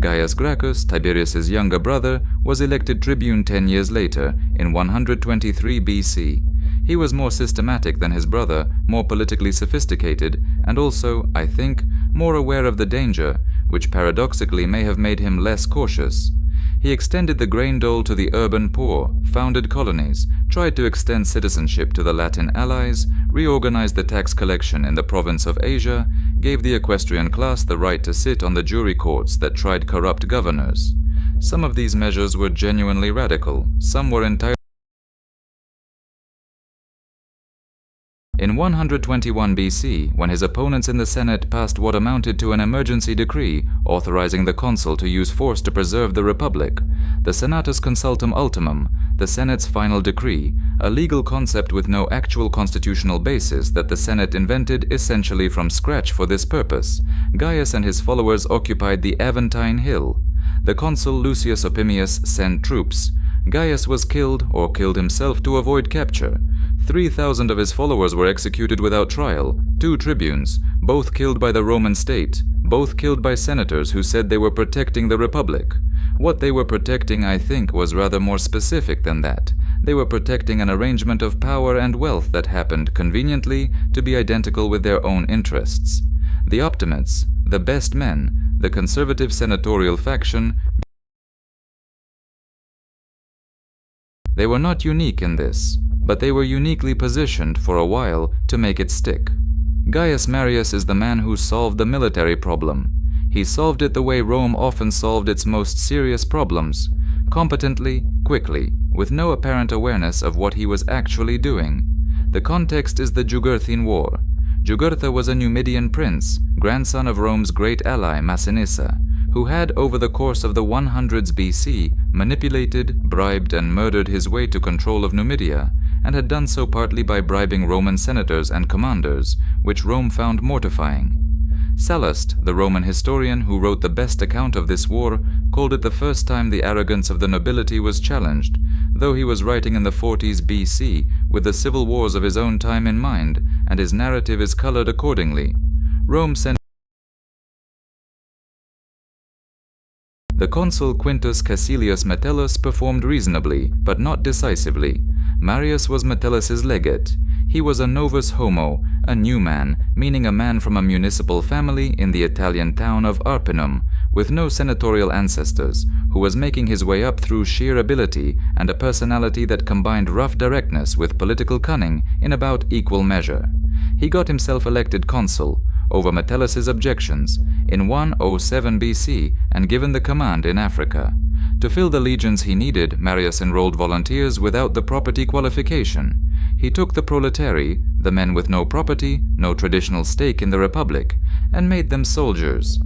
Gaius Gracchus, Tiberius's younger brother, was elected tribune 10 years later, in 123 BC. He was more systematic than his brother, more politically sophisticated, and also, I think, more aware of the danger, which paradoxically may have made him less cautious. He extended the grain dole to the urban poor, founded colonies, tried to extend citizenship to the Latin allies, reorganized the tax collection in the province of Asia, gave the equestrian class the right to sit on the jury courts that tried corrupt governors. Some of these measures were genuinely radical, some were entirely In 121 BC, when his opponents in the Senate passed what amounted to an emergency decree authorizing the consul to use force to preserve the Republic, the Senatus Consultum Ultimum, the Senate's final decree, a legal concept with no actual constitutional basis that the Senate invented essentially from scratch for this purpose, Gaius and his followers occupied the Aventine Hill. The consul Lucius Opimius sent troops. Gaius was killed or killed himself to avoid capture. 3,000 of his followers were executed without trial, 2 tribunes, both killed by the Roman state, both killed by senators who said they were protecting the Republic. What they were protecting, I think, was rather more specific than that. They were protecting an arrangement of power and wealth that happened conveniently to be identical with their own interests. The optimates, the best men, the conservative senatorial faction, they were not unique in this, but they were uniquely positioned for a while to make it stick. Gaius Marius is the man who solved the military problem. He solved it the way Rome often solved its most serious problems, competently, quickly, with no apparent awareness of what he was actually doing. The context is the Jugurthine War. Jugurtha was a Numidian prince, grandson of Rome's great ally Massinissa, who had, over the course of the 100s BC, manipulated, bribed, and murdered his way to control of Numidia, and had done so partly by bribing Roman senators and commanders, which Rome found mortifying. Sallust, the Roman historian who wrote the best account of this war, called it the first time the arrogance of the nobility was challenged, though he was writing in the 40s BC with the civil wars of his own time in mind, and his narrative is colored accordingly. Rome sent The consul Quintus Caecilius Metellus performed reasonably, but not decisively. Marius was Metellus's legate. He was a novus homo, a new man, meaning a man from a municipal family in the Italian town of Arpinum, with no senatorial ancestors, who was making his way up through sheer ability and a personality that combined rough directness with political cunning in about equal measure. He got himself elected consul, over Metellus's objections, in 107 BC and given the command in Africa. To fill the legions he needed, Marius enrolled volunteers without the property qualification. He took the proletari, the men with no property, no traditional stake in the Republic, and made them soldiers.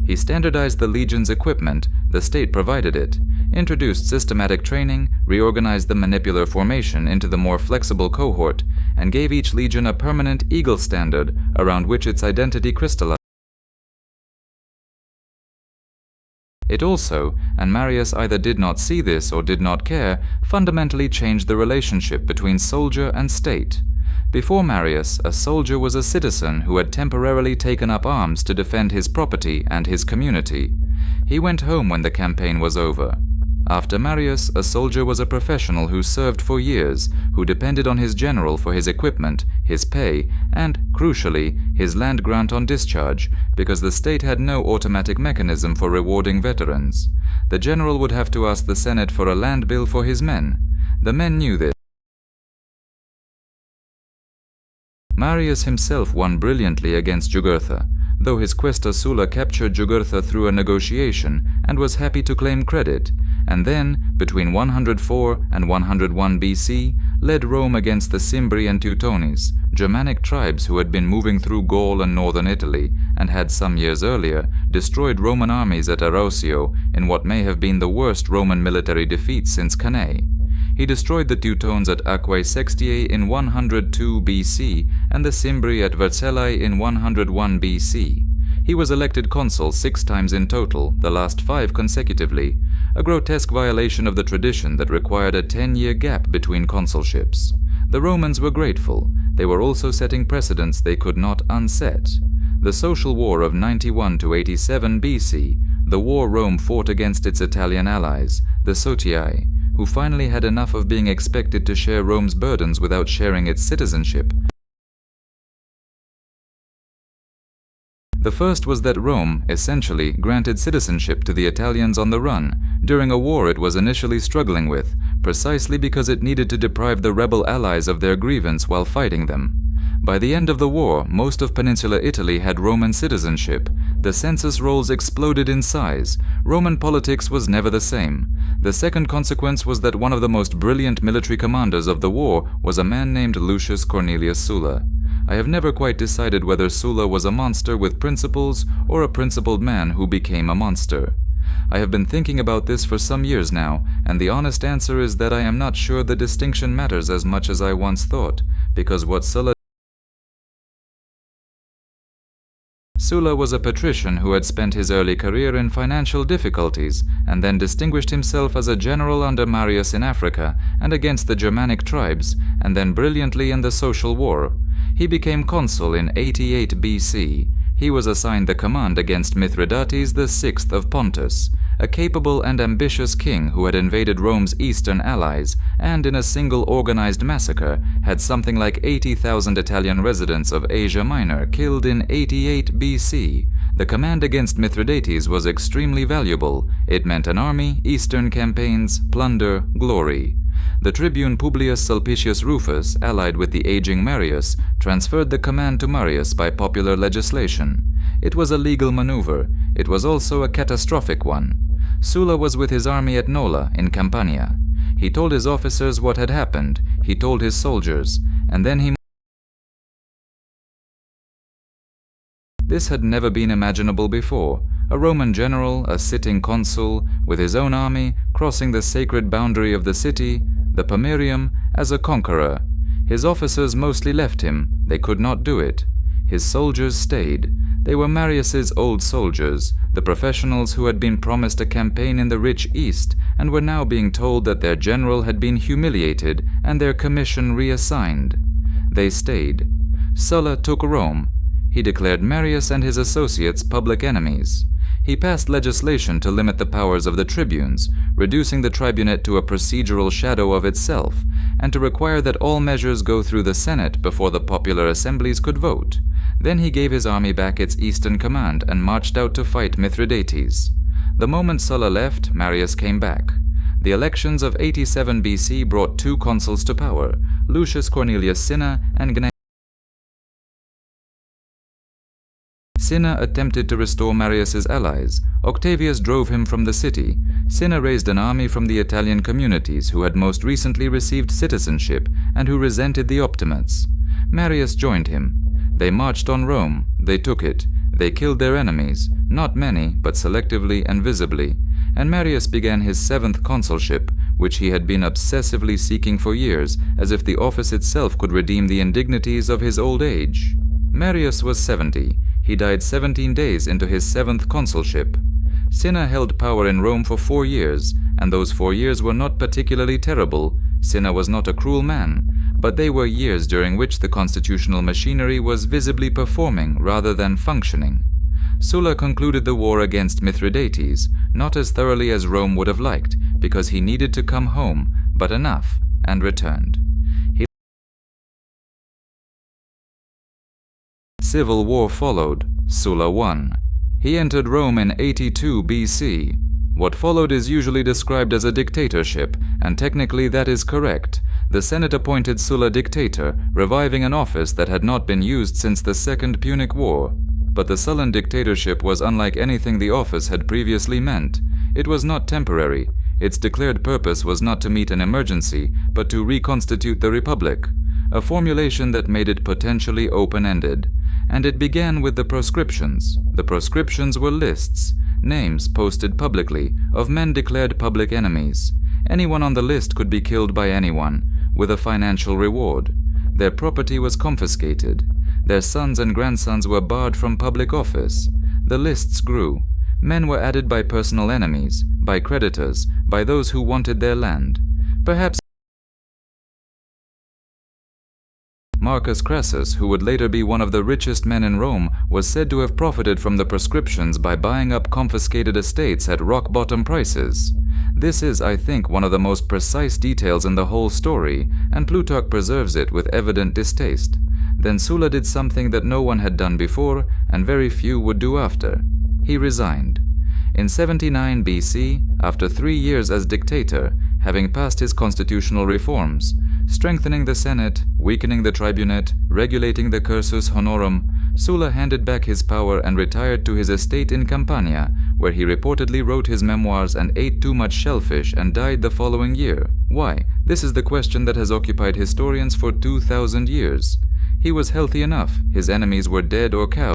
He standardized the legion's equipment, the state provided it, introduced systematic training, reorganized the manipular formation into the more flexible cohort, and gave each legion a permanent eagle standard around which its identity crystallized. It also, and Marius either did not see this or did not care, fundamentally changed the relationship between soldier and state. Before Marius, a soldier was a citizen who had temporarily taken up arms to defend his property and his community. He went home when the campaign was over. After Marius, a soldier was a professional who served for years, who depended on his general for his equipment, his pay, and, crucially, his land grant on discharge, because the state had no automatic mechanism for rewarding veterans. The general would have to ask the Senate for a land bill for his men. The men knew this. Marius himself won brilliantly against Jugurtha, though his Quaestor Sulla captured Jugurtha through a negotiation and was happy to claim credit, and then, between 104 and 101 BC, led Rome against the Cimbri and Teutones, Germanic tribes who had been moving through Gaul and northern Italy, and had some years earlier destroyed Roman armies at Arausio in what may have been the worst Roman military defeat since Cannae. He destroyed the Teutones at Aquae Sextiae in 102 BC and the Cimbri at Vercellae in 101 BC. He was elected consul 6 times in total, the last 5 consecutively, a grotesque violation of the tradition that required a 10-year gap between consulships. The Romans were grateful. They were also setting precedents they could not unset. The social war of 91 to 87 BC, the war Rome fought against its Italian allies, the Sotii, who finally had enough of being expected to share Rome's burdens without sharing its citizenship. The first was that Rome, essentially, granted citizenship to the Italians on the run, during a war it was initially struggling with, precisely because it needed to deprive the rebel allies of their grievance while fighting them. By the end of the war, most of Peninsula Italy had Roman citizenship. The census rolls exploded in size. Roman politics was never the same. The second consequence was that one of the most brilliant military commanders of the war was a man named Lucius Cornelius Sulla. I have never quite decided whether Sulla was a monster with principles or a principled man who became a monster. I have been thinking about this for some years now, and the honest answer is that I am not sure the distinction matters as much as I once thought, because what Sulla was a patrician who had spent his early career in financial difficulties and then distinguished himself as a general under Marius in Africa and against the Germanic tribes, and then brilliantly in the Social War. He became consul in 88 BC. He was assigned the command against Mithridates VI of Pontus, a capable and ambitious king who had invaded Rome's eastern allies and, in a single organized massacre, had something like 80,000 Italian residents of Asia Minor killed in 88 BC. The command against Mithridates was extremely valuable. It meant an army, eastern campaigns, plunder, glory. The tribune Publius Sulpicius Rufus, allied with the aging Marius, transferred the command to Marius by popular legislation. It was a legal maneuver. It was also a catastrophic one. Sulla was with his army at Nola in Campania. He told his officers what had happened. He told his soldiers, and then he... This had never been imaginable before. A Roman general, a sitting consul, with his own army, crossing the sacred boundary of the city, the Pomerium, as a conqueror. His officers mostly left him. They could not do it. His soldiers stayed. They were Marius's old soldiers, the professionals who had been promised a campaign in the rich East and were now being told that their general had been humiliated and their commission reassigned. They stayed. Sulla took Rome. He declared Marius and his associates public enemies. He passed legislation to limit the powers of the tribunes, reducing the tribunate to a procedural shadow of itself, and to require that all measures go through the Senate before the popular assemblies could vote. Then he gave his army back its eastern command and marched out to fight Mithridates. The moment Sulla left, Marius came back. The elections of 87 BC brought two consuls to power, Lucius Cornelius Cinna and Gnaeus. Cinna attempted to restore Marius's allies. Octavius drove him from the city. Cinna raised an army from the Italian communities who had most recently received citizenship and who resented the Optimates. Marius joined him. They marched on Rome. They took it. They killed their enemies, not many, but selectively and visibly. And Marius began his 7th consulship, which he had been obsessively seeking for years, as if the office itself could redeem the indignities of his old age. Marius was 70. He died 17 days into his 7th consulship. Cinna held power in Rome for 4 years, and those 4 years were not particularly terrible. Cinna was not a cruel man, but they were years during which the constitutional machinery was visibly performing rather than functioning. Sulla concluded the war against Mithridates, not as thoroughly as Rome would have liked, because he needed to come home, but enough, and returned. Civil war followed. Sulla won. He entered Rome in 82 BC. What followed is usually described as a dictatorship, and technically that is correct. The Senate appointed Sulla dictator, reviving an office that had not been used since the Second Punic War. But the Sullan dictatorship was unlike anything the office had previously meant. It was not temporary. Its declared purpose was not to meet an emergency, but to reconstitute the Republic, a formulation that made it potentially open-ended. And it began with the proscriptions. The proscriptions were lists, names posted publicly, of men declared public enemies. Anyone on the list could be killed by anyone, with a financial reward. Their property was confiscated. Their sons and grandsons were barred from public office. The lists grew. Men were added by personal enemies, by creditors, by those who wanted their land. Perhaps Marcus Crassus, who would later be one of the richest men in Rome, was said to have profited from the proscriptions by buying up confiscated estates at rock-bottom prices. This is, I think, one of the most precise details in the whole story, and Plutarch preserves it with evident distaste. Then Sulla did something that no one had done before, and very few would do after. He resigned. In 79 BC, after 3 years as dictator, having passed his constitutional reforms, strengthening the Senate, weakening the tribunate, regulating the cursus honorum, Sulla handed back his power and retired to his estate in Campania, where he reportedly wrote his memoirs and ate too much shellfish and died the following year. Why? This is the question that has occupied historians for 2,000 years. He was healthy enough, his enemies were dead or cowed.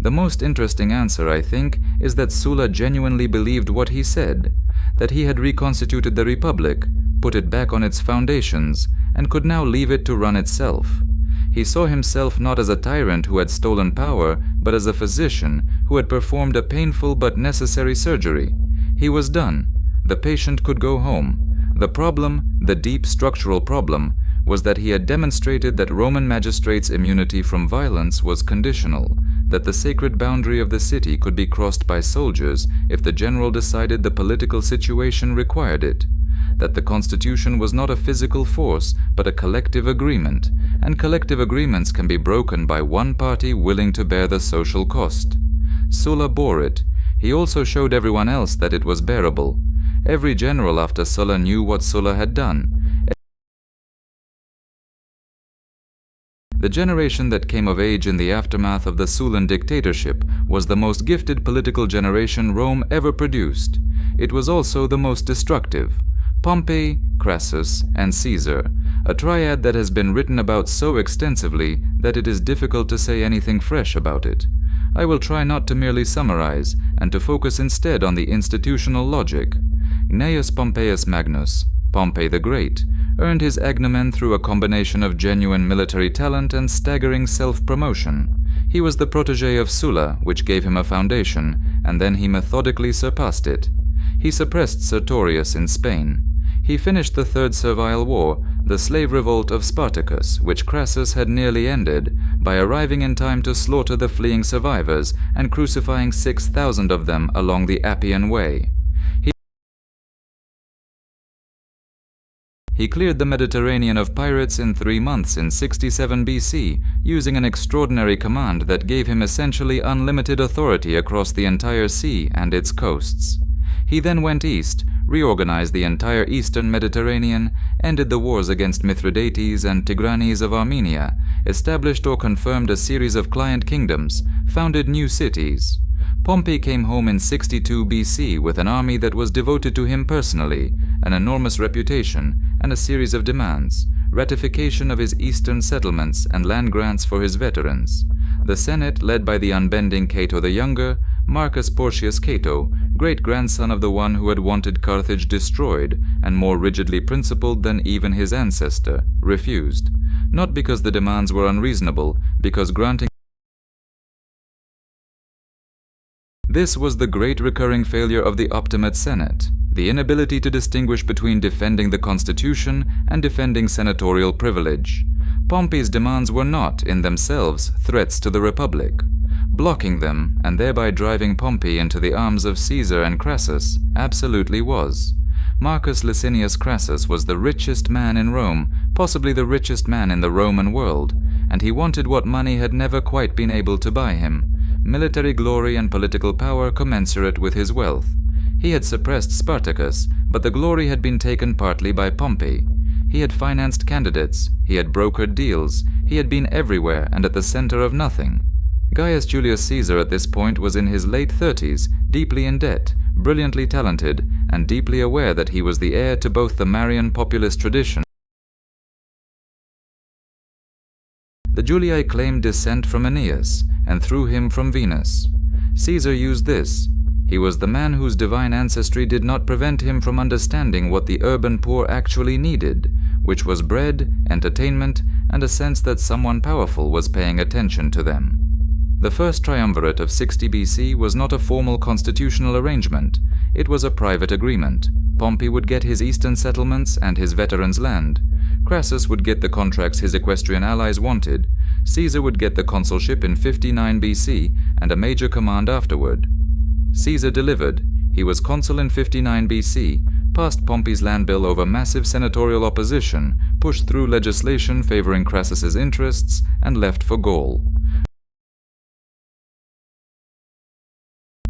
The most interesting answer, I think, is that Sulla genuinely believed what he said, that he had reconstituted the Republic, put it back on its foundations, and could now leave it to run itself. He saw himself not as a tyrant who had stolen power, but as a physician who had performed a painful but necessary surgery. He was done. The patient could go home. The problem, the deep structural problem, was that he had demonstrated that Roman magistrates' immunity from violence was conditional, that the sacred boundary of the city could be crossed by soldiers if the general decided the political situation required it, that the constitution was not a physical force but a collective agreement, and collective agreements can be broken by one party willing to bear the social cost. Sulla bore it. He also showed everyone else that it was bearable. Every general after Sulla knew what Sulla had done. The generation that came of age in the aftermath of the Sullan dictatorship was the most gifted political generation Rome ever produced. It was also the most destructive. Pompey, Crassus, and Caesar, a triad that has been written about so extensively that it is difficult to say anything fresh about it. I will try not to merely summarize, and to focus instead on the institutional logic. Gnaeus Pompeius Magnus, Pompey the Great, earned his agnomen through a combination of genuine military talent and staggering self-promotion. He was the protege of Sulla, which gave him a foundation, and then he methodically surpassed it. He suppressed Sertorius in Spain. He finished the Third Servile War, the slave revolt of Spartacus, which Crassus had nearly ended, by arriving in time to slaughter the fleeing survivors and crucifying 6,000 of them along the Appian Way. He cleared the Mediterranean of pirates in 3 months in 67 BC, using an extraordinary command that gave him essentially unlimited authority across the entire sea and its coasts. He then went east, reorganized the entire eastern Mediterranean, ended the wars against Mithridates and Tigranes of Armenia, established or confirmed a series of client kingdoms, founded new cities. Pompey came home in 62 BC with an army that was devoted to him personally, an enormous reputation, and a series of demands: ratification of his eastern settlements and land grants for his veterans. The Senate, led by the unbending Cato the Younger, Marcus Porcius Cato, great-grandson of the one who had wanted Carthage destroyed, and more rigidly principled than even his ancestor, refused. Not because the demands were unreasonable, because granting This was the great recurring failure of the Optimate Senate, the inability to distinguish between defending the constitution and defending senatorial privilege. Pompey's demands were not, in themselves, threats to the Republic. Blocking them, and thereby driving Pompey into the arms of Caesar and Crassus, absolutely was. Marcus Licinius Crassus was the richest man in Rome, possibly the richest man in the Roman world, and he wanted what money had never quite been able to buy him: military glory and political power commensurate with his wealth. He had suppressed Spartacus, but the glory had been taken partly by Pompey. He had financed candidates, he had brokered deals, he had been everywhere and at the center of nothing. Gaius Julius Caesar at this point was in his late 30s, deeply in debt, brilliantly talented, and deeply aware that he was the heir to both the Marian populist tradition. The Julii claimed descent from Aeneas, and through him from Venus. Caesar used this. He was the man whose divine ancestry did not prevent him from understanding what the urban poor actually needed, which was bread, entertainment, and a sense that someone powerful was paying attention to them. The first triumvirate of 60 BC was not a formal constitutional arrangement. It was a private agreement. Pompey would get his eastern settlements and his veterans' land. Crassus would get the contracts his equestrian allies wanted. Caesar would get the consulship in 59 BC and a major command afterward. Caesar delivered. He was consul in 59 BC, passed Pompey's land bill over massive senatorial opposition, pushed through legislation favoring Crassus's interests, and left for Gaul.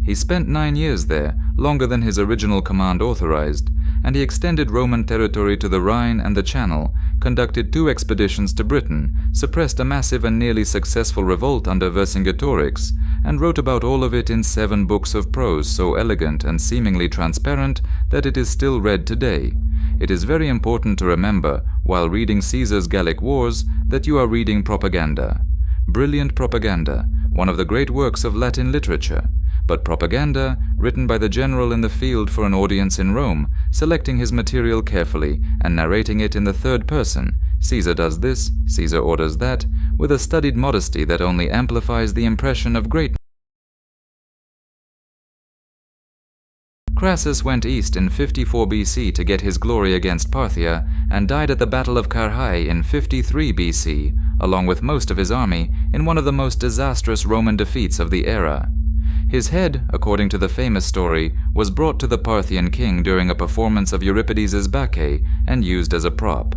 He spent 9 years there, longer than his original command authorized, and he extended Roman territory to the Rhine and the Channel, conducted 2 expeditions to Britain, suppressed a massive and nearly successful revolt under Vercingetorix, and wrote about all of it in 7 books of prose so elegant and seemingly transparent that it is still read today. It is very important to remember while reading Caesar's Gallic Wars that you are reading propaganda. Brilliant propaganda, one of the great works of Latin literature, but propaganda written by the general in the field for an audience in Rome, selecting his material carefully and narrating it in the third person. Caesar does this, Caesar orders that, with a studied modesty that only amplifies the impression of greatness. Crassus went east in 54 BC to get his glory against Parthia and died at the Battle of Carrhae in 53 BC, along with most of his army, in one of the most disastrous Roman defeats of the era. His head, according to the famous story, was brought to the Parthian king during a performance of Euripides's Bacchae and used as a prop.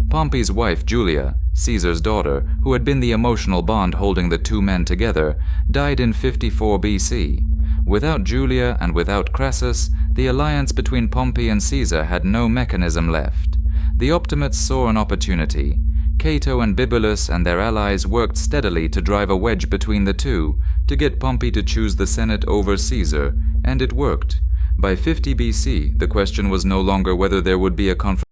Pompey's wife Julia, Caesar's daughter, who had been the emotional bond holding the two men together, died in 54 BC. Without Julia and without Crassus, the alliance between Pompey and Caesar had no mechanism left. The Optimates saw an opportunity. Cato and Bibulus and their allies worked steadily to drive a wedge between the two, to get Pompey to choose the Senate over Caesar, and it worked. By 50 BC, the question was no longer whether there would be a confrontation.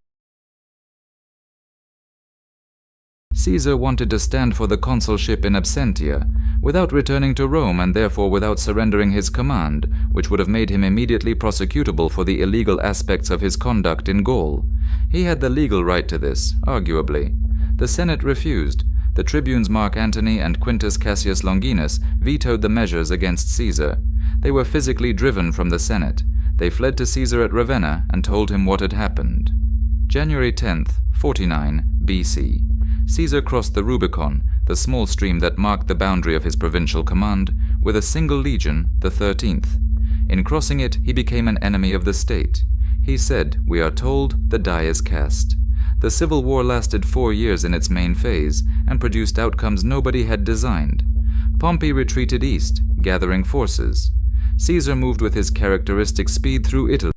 Caesar wanted to stand for the consulship in absentia, without returning to Rome and therefore without surrendering his command, which would have made him immediately prosecutable for the illegal aspects of his conduct in Gaul. He had the legal right to this, arguably. The Senate refused. The tribunes Mark Antony and Quintus Cassius Longinus vetoed the measures against Caesar. They were physically driven from the Senate. They fled to Caesar at Ravenna and told him what had happened. January 10th, 49 BC. Caesar crossed the Rubicon, the small stream that marked the boundary of his provincial command, with a single legion, the 13th. In crossing it, he became an enemy of the state. He said, "We are told the die is cast." The civil war lasted 4 years in its main phase and produced outcomes nobody had designed. Pompey retreated east, gathering forces. Caesar moved with his characteristic speed through Italy.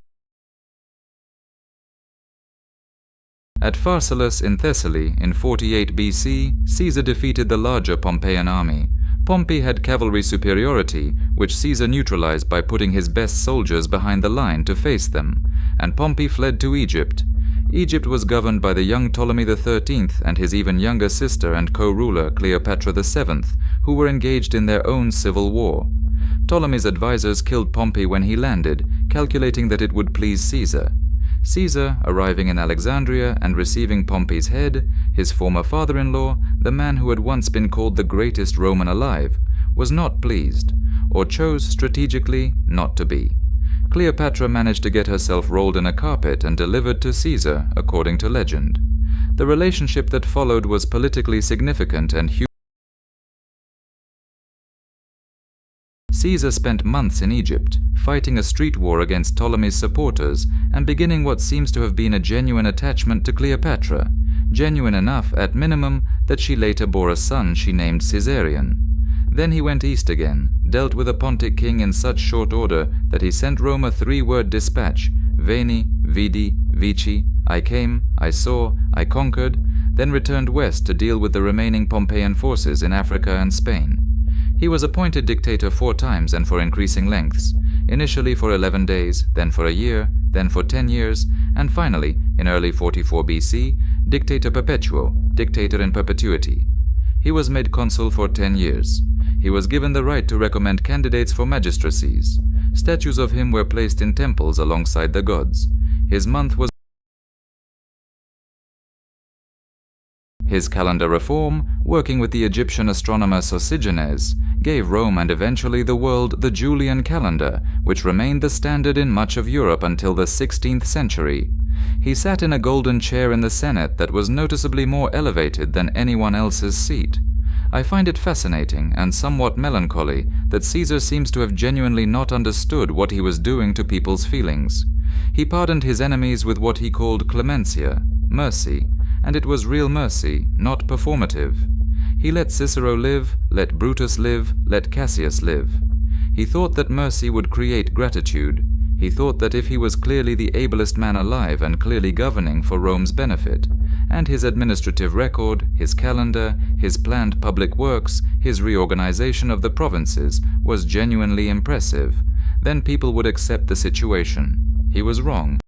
At Pharsalus in Thessaly in 48 BC, Caesar defeated the larger Pompeian army. Pompey had cavalry superiority, which Caesar neutralized by putting his best soldiers behind the line to face them, and Pompey fled to Egypt. Egypt was governed by the young Ptolemy XIII and his even younger sister and co-ruler Cleopatra VII, who were engaged in their own civil war. Ptolemy's advisors killed Pompey when he landed, calculating that it would please Caesar. Caesar, arriving in Alexandria and receiving Pompey's head, his former father-in-law, the man who had once been called the greatest Roman alive, was not pleased, or chose strategically not to be. Cleopatra managed to get herself rolled in a carpet and delivered to Caesar, according to legend. The relationship that followed was politically significant and huge. Caesar spent months in Egypt, fighting a street war against Ptolemy's supporters and beginning what seems to have been a genuine attachment to Cleopatra, genuine enough, at minimum, that she later bore a son she named Caesarion. Then he went east again, dealt with a Pontic king in such short order that he sent Rome a 3-word dispatch: Veni, Vidi, Vici, I came, I saw, I conquered, then returned west to deal with the remaining Pompeian forces in Africa and Spain. He was appointed dictator 4 times and for increasing lengths, initially for 11 days, then for a year, then for 10 years, and finally, in early 44 BC, dictator perpetuo, dictator in perpetuity. He was made consul for 10 years. He was given the right to recommend candidates for magistracies. Statues of him were placed in temples alongside the gods. His month was his calendar reform, working with the Egyptian astronomer Sosigenes, gave Rome and eventually the world the Julian calendar, which remained the standard in much of Europe until the 16th century. He sat in a golden chair in the Senate that was noticeably more elevated than anyone else's seat. I find it fascinating and somewhat melancholy that Caesar seems to have genuinely not understood what he was doing to people's feelings. He pardoned his enemies with what he called clementia, mercy, and it was real mercy, not performative. He let Cicero live, let Brutus live, let Cassius live. He thought that mercy would create gratitude. He thought that if he was clearly the ablest man alive and clearly governing for Rome's benefit, and his administrative record, his calendar, his planned public works, his reorganization of the provinces was genuinely impressive, then people would accept the situation. He was wrong.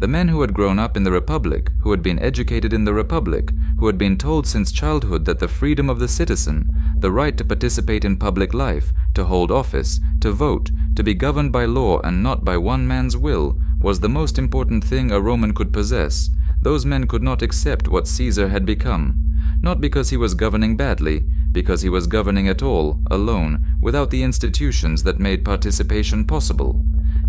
The men who had grown up in the Republic, who had been educated in the Republic, who had been told since childhood that the freedom of the citizen, the right to participate in public life, to hold office, to vote, to be governed by law and not by one man's will, was the most important thing a Roman could possess, those men could not accept what Caesar had become. Not because he was governing badly, because he was governing at all, alone, without the institutions that made participation possible.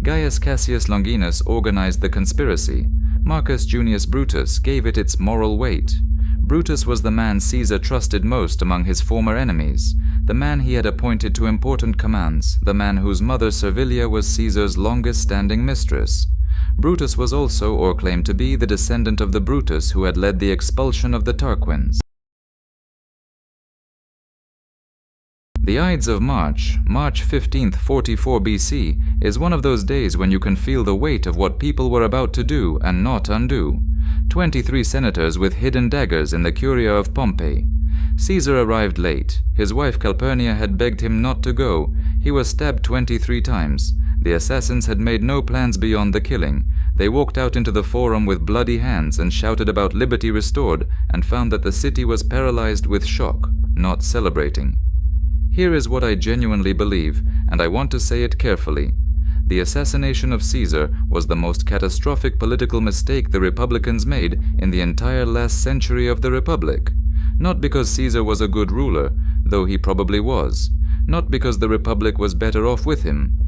Gaius Cassius Longinus organized the conspiracy. Marcus Junius Brutus gave it its moral weight. Brutus was the man Caesar trusted most among his former enemies, the man he had appointed to important commands, the man whose mother Servilia was Caesar's longest-standing mistress. Brutus was also, or claimed to be, the descendant of the Brutus who had led the expulsion of the Tarquins. The Ides of March, March 15th, 44 BC, is one of those days when you can feel the weight of what people were about to do and not undo. 23 senators with hidden daggers in the Curia of Pompey. Caesar arrived late. His wife Calpurnia had begged him not to go. He was stabbed 23 times. The assassins had made no plans beyond the killing. They walked out into the forum with bloody hands and shouted about liberty restored, and found that the city was paralyzed with shock, not celebrating. Here is what I genuinely believe, and I want to say it carefully. The assassination of Caesar was the most catastrophic political mistake the Republicans made in the entire last century of the Republic. Not because Caesar was a good ruler, though he probably was. Not because the Republic was better off with him.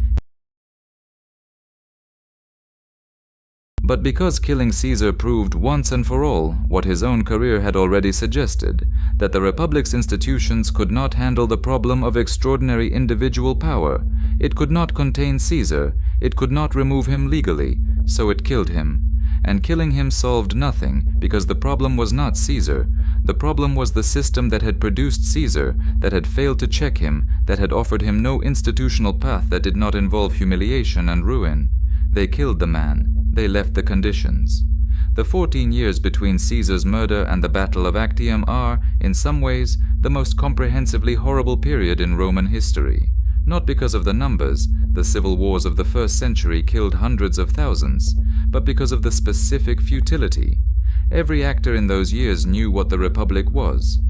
But because killing Caesar proved once and for all what his own career had already suggested, that the Republic's institutions could not handle the problem of extraordinary individual power. It could not contain Caesar, it could not remove him legally, so it killed him. And killing him solved nothing, because the problem was not Caesar. The problem was the system that had produced Caesar, that had failed to check him, that had offered him no institutional path that did not involve humiliation and ruin. They killed the man. They left the conditions. The 14 years between Caesar's murder and the Battle of Actium are, in some ways, the most comprehensively horrible period in Roman history. Not because of the numbers, the civil wars of the first century killed hundreds of thousands, but because of the specific futility. Every actor in those years knew what the Republic was.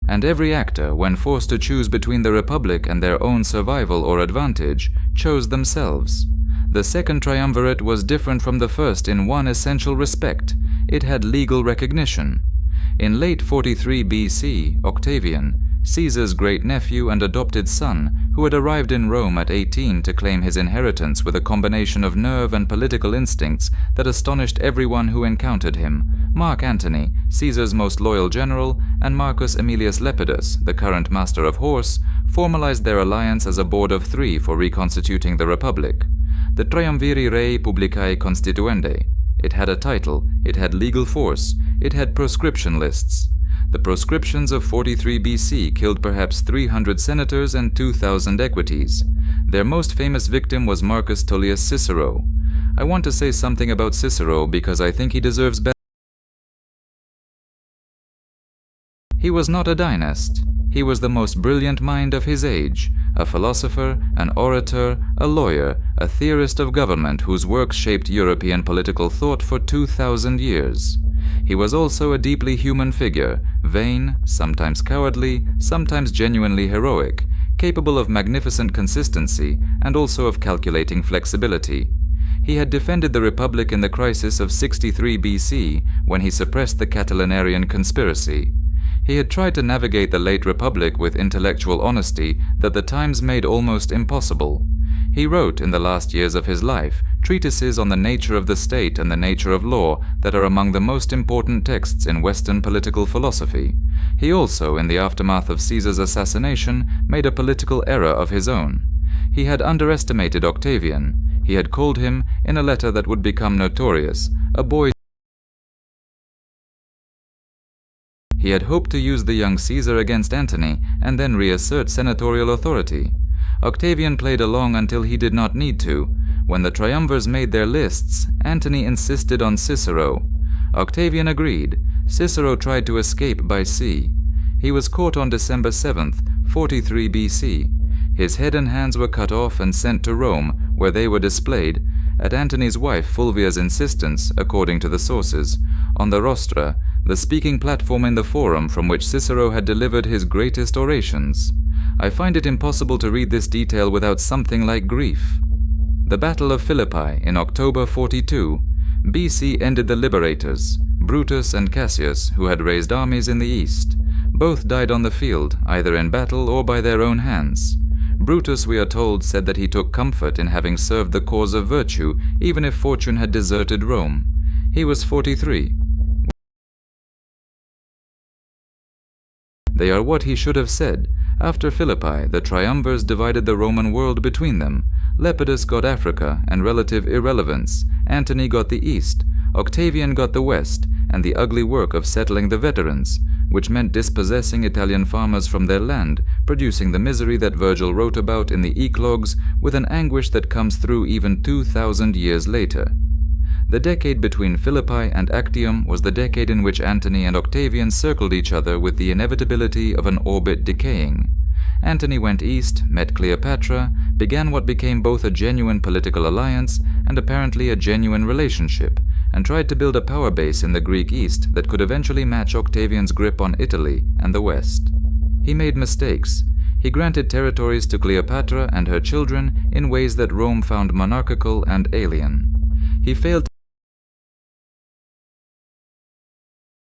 And every actor, when forced to choose between the Republic and their own survival or advantage, chose themselves. The second triumvirate was different from the first in one essential respect. It had legal recognition. In late 43 BC, Octavian, Caesar's great-nephew and adopted son, who had arrived in Rome at 18 to claim his inheritance with a combination of nerve and political instincts that astonished everyone who encountered him, Mark Antony, Caesar's most loyal general, and Marcus Aemilius Lepidus, the current master of horse, formalized their alliance as a board of three for reconstituting the Republic. The Triumviri Rei Publicae Constituende. It had a title, it had legal force, it had proscription lists. The proscriptions of 43 BC killed perhaps 300 senators and 2,000 equites. Their most famous victim was Marcus Tullius Cicero. I want to say something about Cicero because I think he deserves better. He was not a dynast. He was the most brilliant mind of his age, a philosopher, an orator, a lawyer, a theorist of government whose works shaped European political thought for 2,000 years. He was also a deeply human figure, vain, sometimes cowardly, sometimes genuinely heroic, capable of magnificent consistency and also of calculating flexibility. He had defended the Republic in the crisis of 63 BC when he suppressed the Catilinarian conspiracy. He had tried to navigate the late Republic with intellectual honesty that the times made almost impossible. He wrote, in the last years of his life, treatises on the nature of the state and the nature of law that are among the most important texts in Western political philosophy. He also, in the aftermath of Caesar's assassination, made a political error of his own. He had underestimated Octavian. He had called him, in a letter that would become notorious, a boy. He had hoped to use the young Caesar against Antony and then reassert senatorial authority. Octavian played along until he did not need to. When the triumvirs made their lists, Antony insisted on Cicero. Octavian agreed. Cicero tried to escape by sea. He was caught on December 7th, 43 BC. His head and hands were cut off and sent to Rome, where they were displayed, at Antony's wife Fulvia's insistence, according to the sources, on the rostra, the speaking platform in the forum from which Cicero had delivered his greatest orations. I find it impossible to read this detail without something like grief. The Battle of Philippi in October 42 BC ended the liberators, Brutus and Cassius, who had raised armies in the east. Both died on the field, either in battle or by their own hands. Brutus, we are told, said that he took comfort in having served the cause of virtue, even if fortune had deserted Rome. He was 43. They are what he should have said. After Philippi, the triumvirs divided the Roman world between them. Lepidus got Africa and relative irrelevance, Antony got the east, Octavian got the west, and the ugly work of settling the veterans, which meant dispossessing Italian farmers from their land, producing the misery that Virgil wrote about in the Eclogues with an anguish that comes through even 2,000 years later. The decade between Philippi and Actium was the decade in which Antony and Octavian circled each other with the inevitability of an orbit decaying. Antony went east, met Cleopatra, began what became both a genuine political alliance and apparently a genuine relationship, and tried to build a power base in the Greek East that could eventually match Octavian's grip on Italy and the West. He made mistakes. He granted territories to Cleopatra and her children in ways that Rome found monarchical and alien.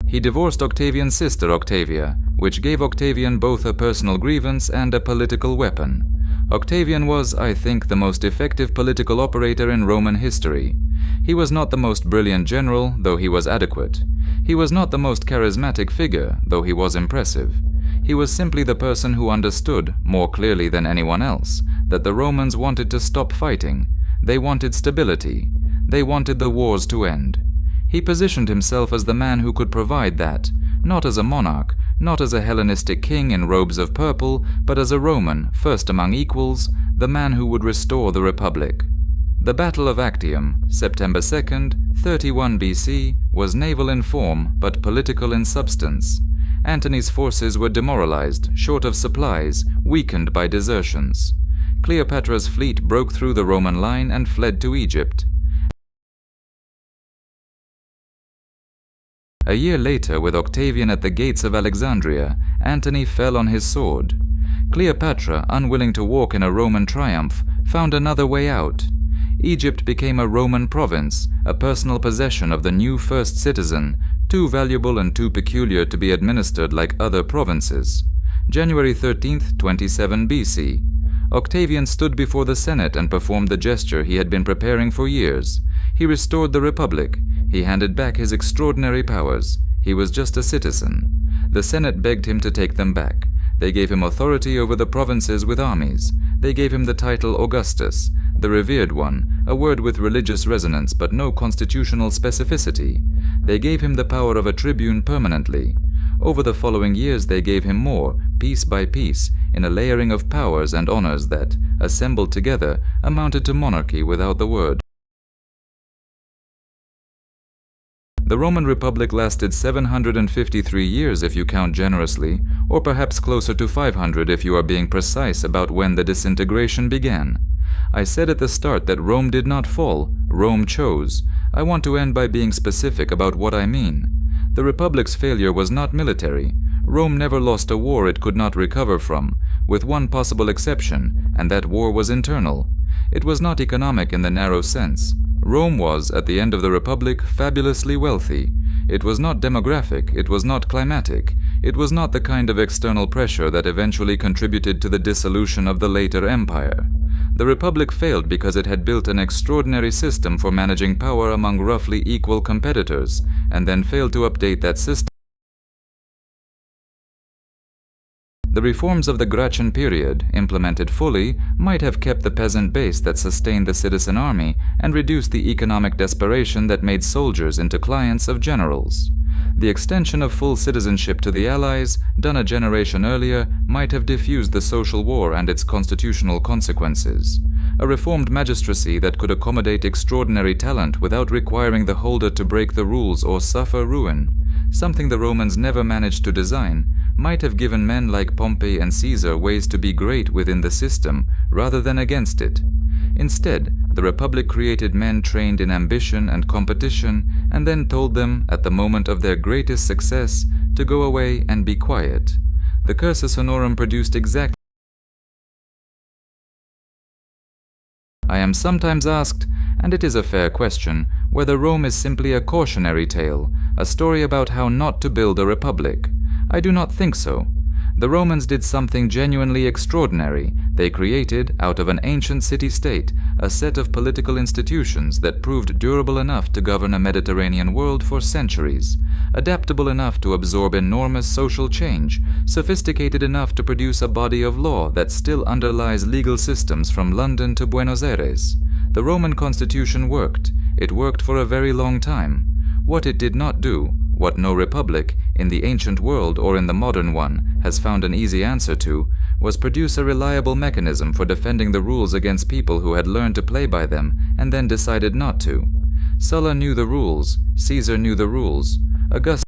He divorced Octavian's sister Octavia, which gave Octavian both a personal grievance and a political weapon. Octavian was, I think, the most effective political operator in Roman history. He was not the most brilliant general, though he was adequate. He was not the most charismatic figure, though he was impressive. He was simply the person who understood, more clearly than anyone else, that the Romans wanted to stop fighting. They wanted stability. They wanted the wars to end. He positioned himself as the man who could provide that, not as a monarch, not as a Hellenistic king in robes of purple, but as a Roman, first among equals, the man who would restore the Republic. The Battle of Actium, September 2nd, 31 BC, was naval in form, but political in substance. Antony's forces were demoralized, short of supplies, weakened by desertions. Cleopatra's fleet broke through the Roman line and fled to Egypt. A year later, with Octavian at the gates of Alexandria, Antony fell on his sword. Cleopatra, unwilling to walk in a Roman triumph, found another way out. Egypt became a Roman province, a personal possession of the new first citizen, too valuable and too peculiar to be administered like other provinces. January 13th, 27 BC. Octavian stood before the Senate and performed the gesture he had been preparing for years. He restored the Republic. He handed back his extraordinary powers. He was just a citizen. The Senate begged him to take them back. They gave him authority over the provinces with armies. They gave him the title Augustus, the revered one, a word with religious resonance but no constitutional specificity. They gave him the power of a tribune permanently. Over the following years they gave him more, piece by piece, in a layering of powers and honors that, assembled together, amounted to monarchy without the word. The Roman Republic lasted 753 years if you count generously, or perhaps closer to 500 if you are being precise about when the disintegration began. I said at the start that Rome did not fall, Rome chose. I want to end by being specific about what I mean. The Republic's failure was not military. Rome never lost a war it could not recover from, with one possible exception, and that war was internal. It was not economic in the narrow sense. Rome was, at the end of the Republic, fabulously wealthy. It was not demographic, it was not climatic, it was not the kind of external pressure that eventually contributed to the dissolution of the later empire. The Republic failed because it had built an extraordinary system for managing power among roughly equal competitors, and then failed to update that system. The reforms of the Gracchian period, implemented fully, might have kept the peasant base that sustained the citizen army and reduced the economic desperation that made soldiers into clients of generals. The extension of full citizenship to the allies, done a generation earlier, might have diffused the social war and its constitutional consequences. A reformed magistracy that could accommodate extraordinary talent without requiring the holder to break the rules or suffer ruin, something the Romans never managed to design, might have given men like Pompey and Caesar ways to be great within the system rather than against it. Instead, the Republic created men trained in ambition and competition and then told them, at the moment of their greatest success, to go away and be quiet. The cursus honorum produced exactly. I am sometimes asked, and it is a fair question, whether Rome is simply a cautionary tale, a story about how not to build a republic. I do not think so. The Romans did something genuinely extraordinary. They created, out of an ancient city-state, a set of political institutions that proved durable enough to govern a Mediterranean world for centuries, adaptable enough to absorb enormous social change, sophisticated enough to produce a body of law that still underlies legal systems from London to Buenos Aires. The Roman constitution worked. It worked for a very long time. What it did not do, what no republic, in the ancient world or in the modern one, has found an easy answer to, was produce a reliable mechanism for defending the rules against people who had learned to play by them and then decided not to. Sulla knew the rules, Caesar knew the rules, Augustus.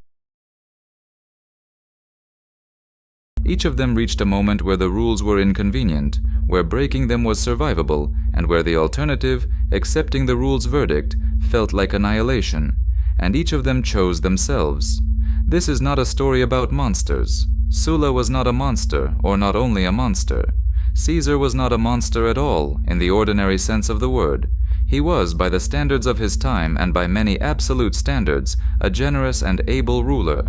Each of them reached a moment where the rules were inconvenient, where breaking them was survivable, and where the alternative, accepting the rules' verdict, felt like annihilation, and each of them chose themselves. This is not a story about monsters. Sulla was not a monster, or not only a monster. Caesar was not a monster at all, in the ordinary sense of the word. He was, by the standards of his time and by many absolute standards, a generous and able ruler.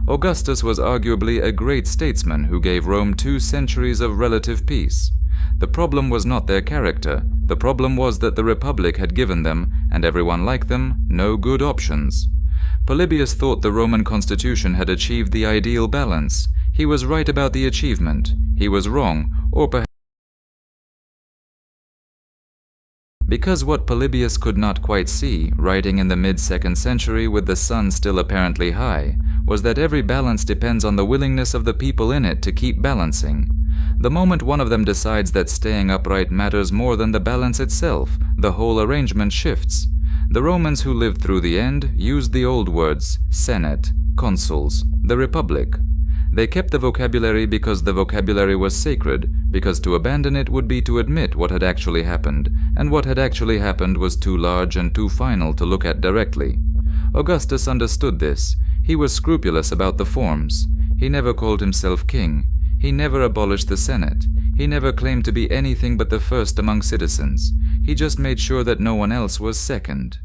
Augustus was arguably a great statesman who gave Rome 2 centuries of relative peace. The problem was not their character. The problem was that the Republic had given them, and everyone like them, no good options. Polybius thought the Roman constitution had achieved the ideal balance. He was right about the achievement. He was wrong, or perhaps because what Polybius could not quite see, writing in the mid-2nd century with the sun still apparently high, was that every balance depends on the willingness of the people in it to keep balancing. The moment one of them decides that staying upright matters more than the balance itself, the whole arrangement shifts. The Romans who lived through the end used the old words, Senate, consuls, the Republic. They kept the vocabulary because the vocabulary was sacred, because to abandon it would be to admit what had actually happened, and what had actually happened was too large and too final to look at directly. Augustus understood this. He was scrupulous about the forms. He never called himself king. He never abolished the Senate. He never claimed to be anything but the first among citizens. He just made sure that no one else was second.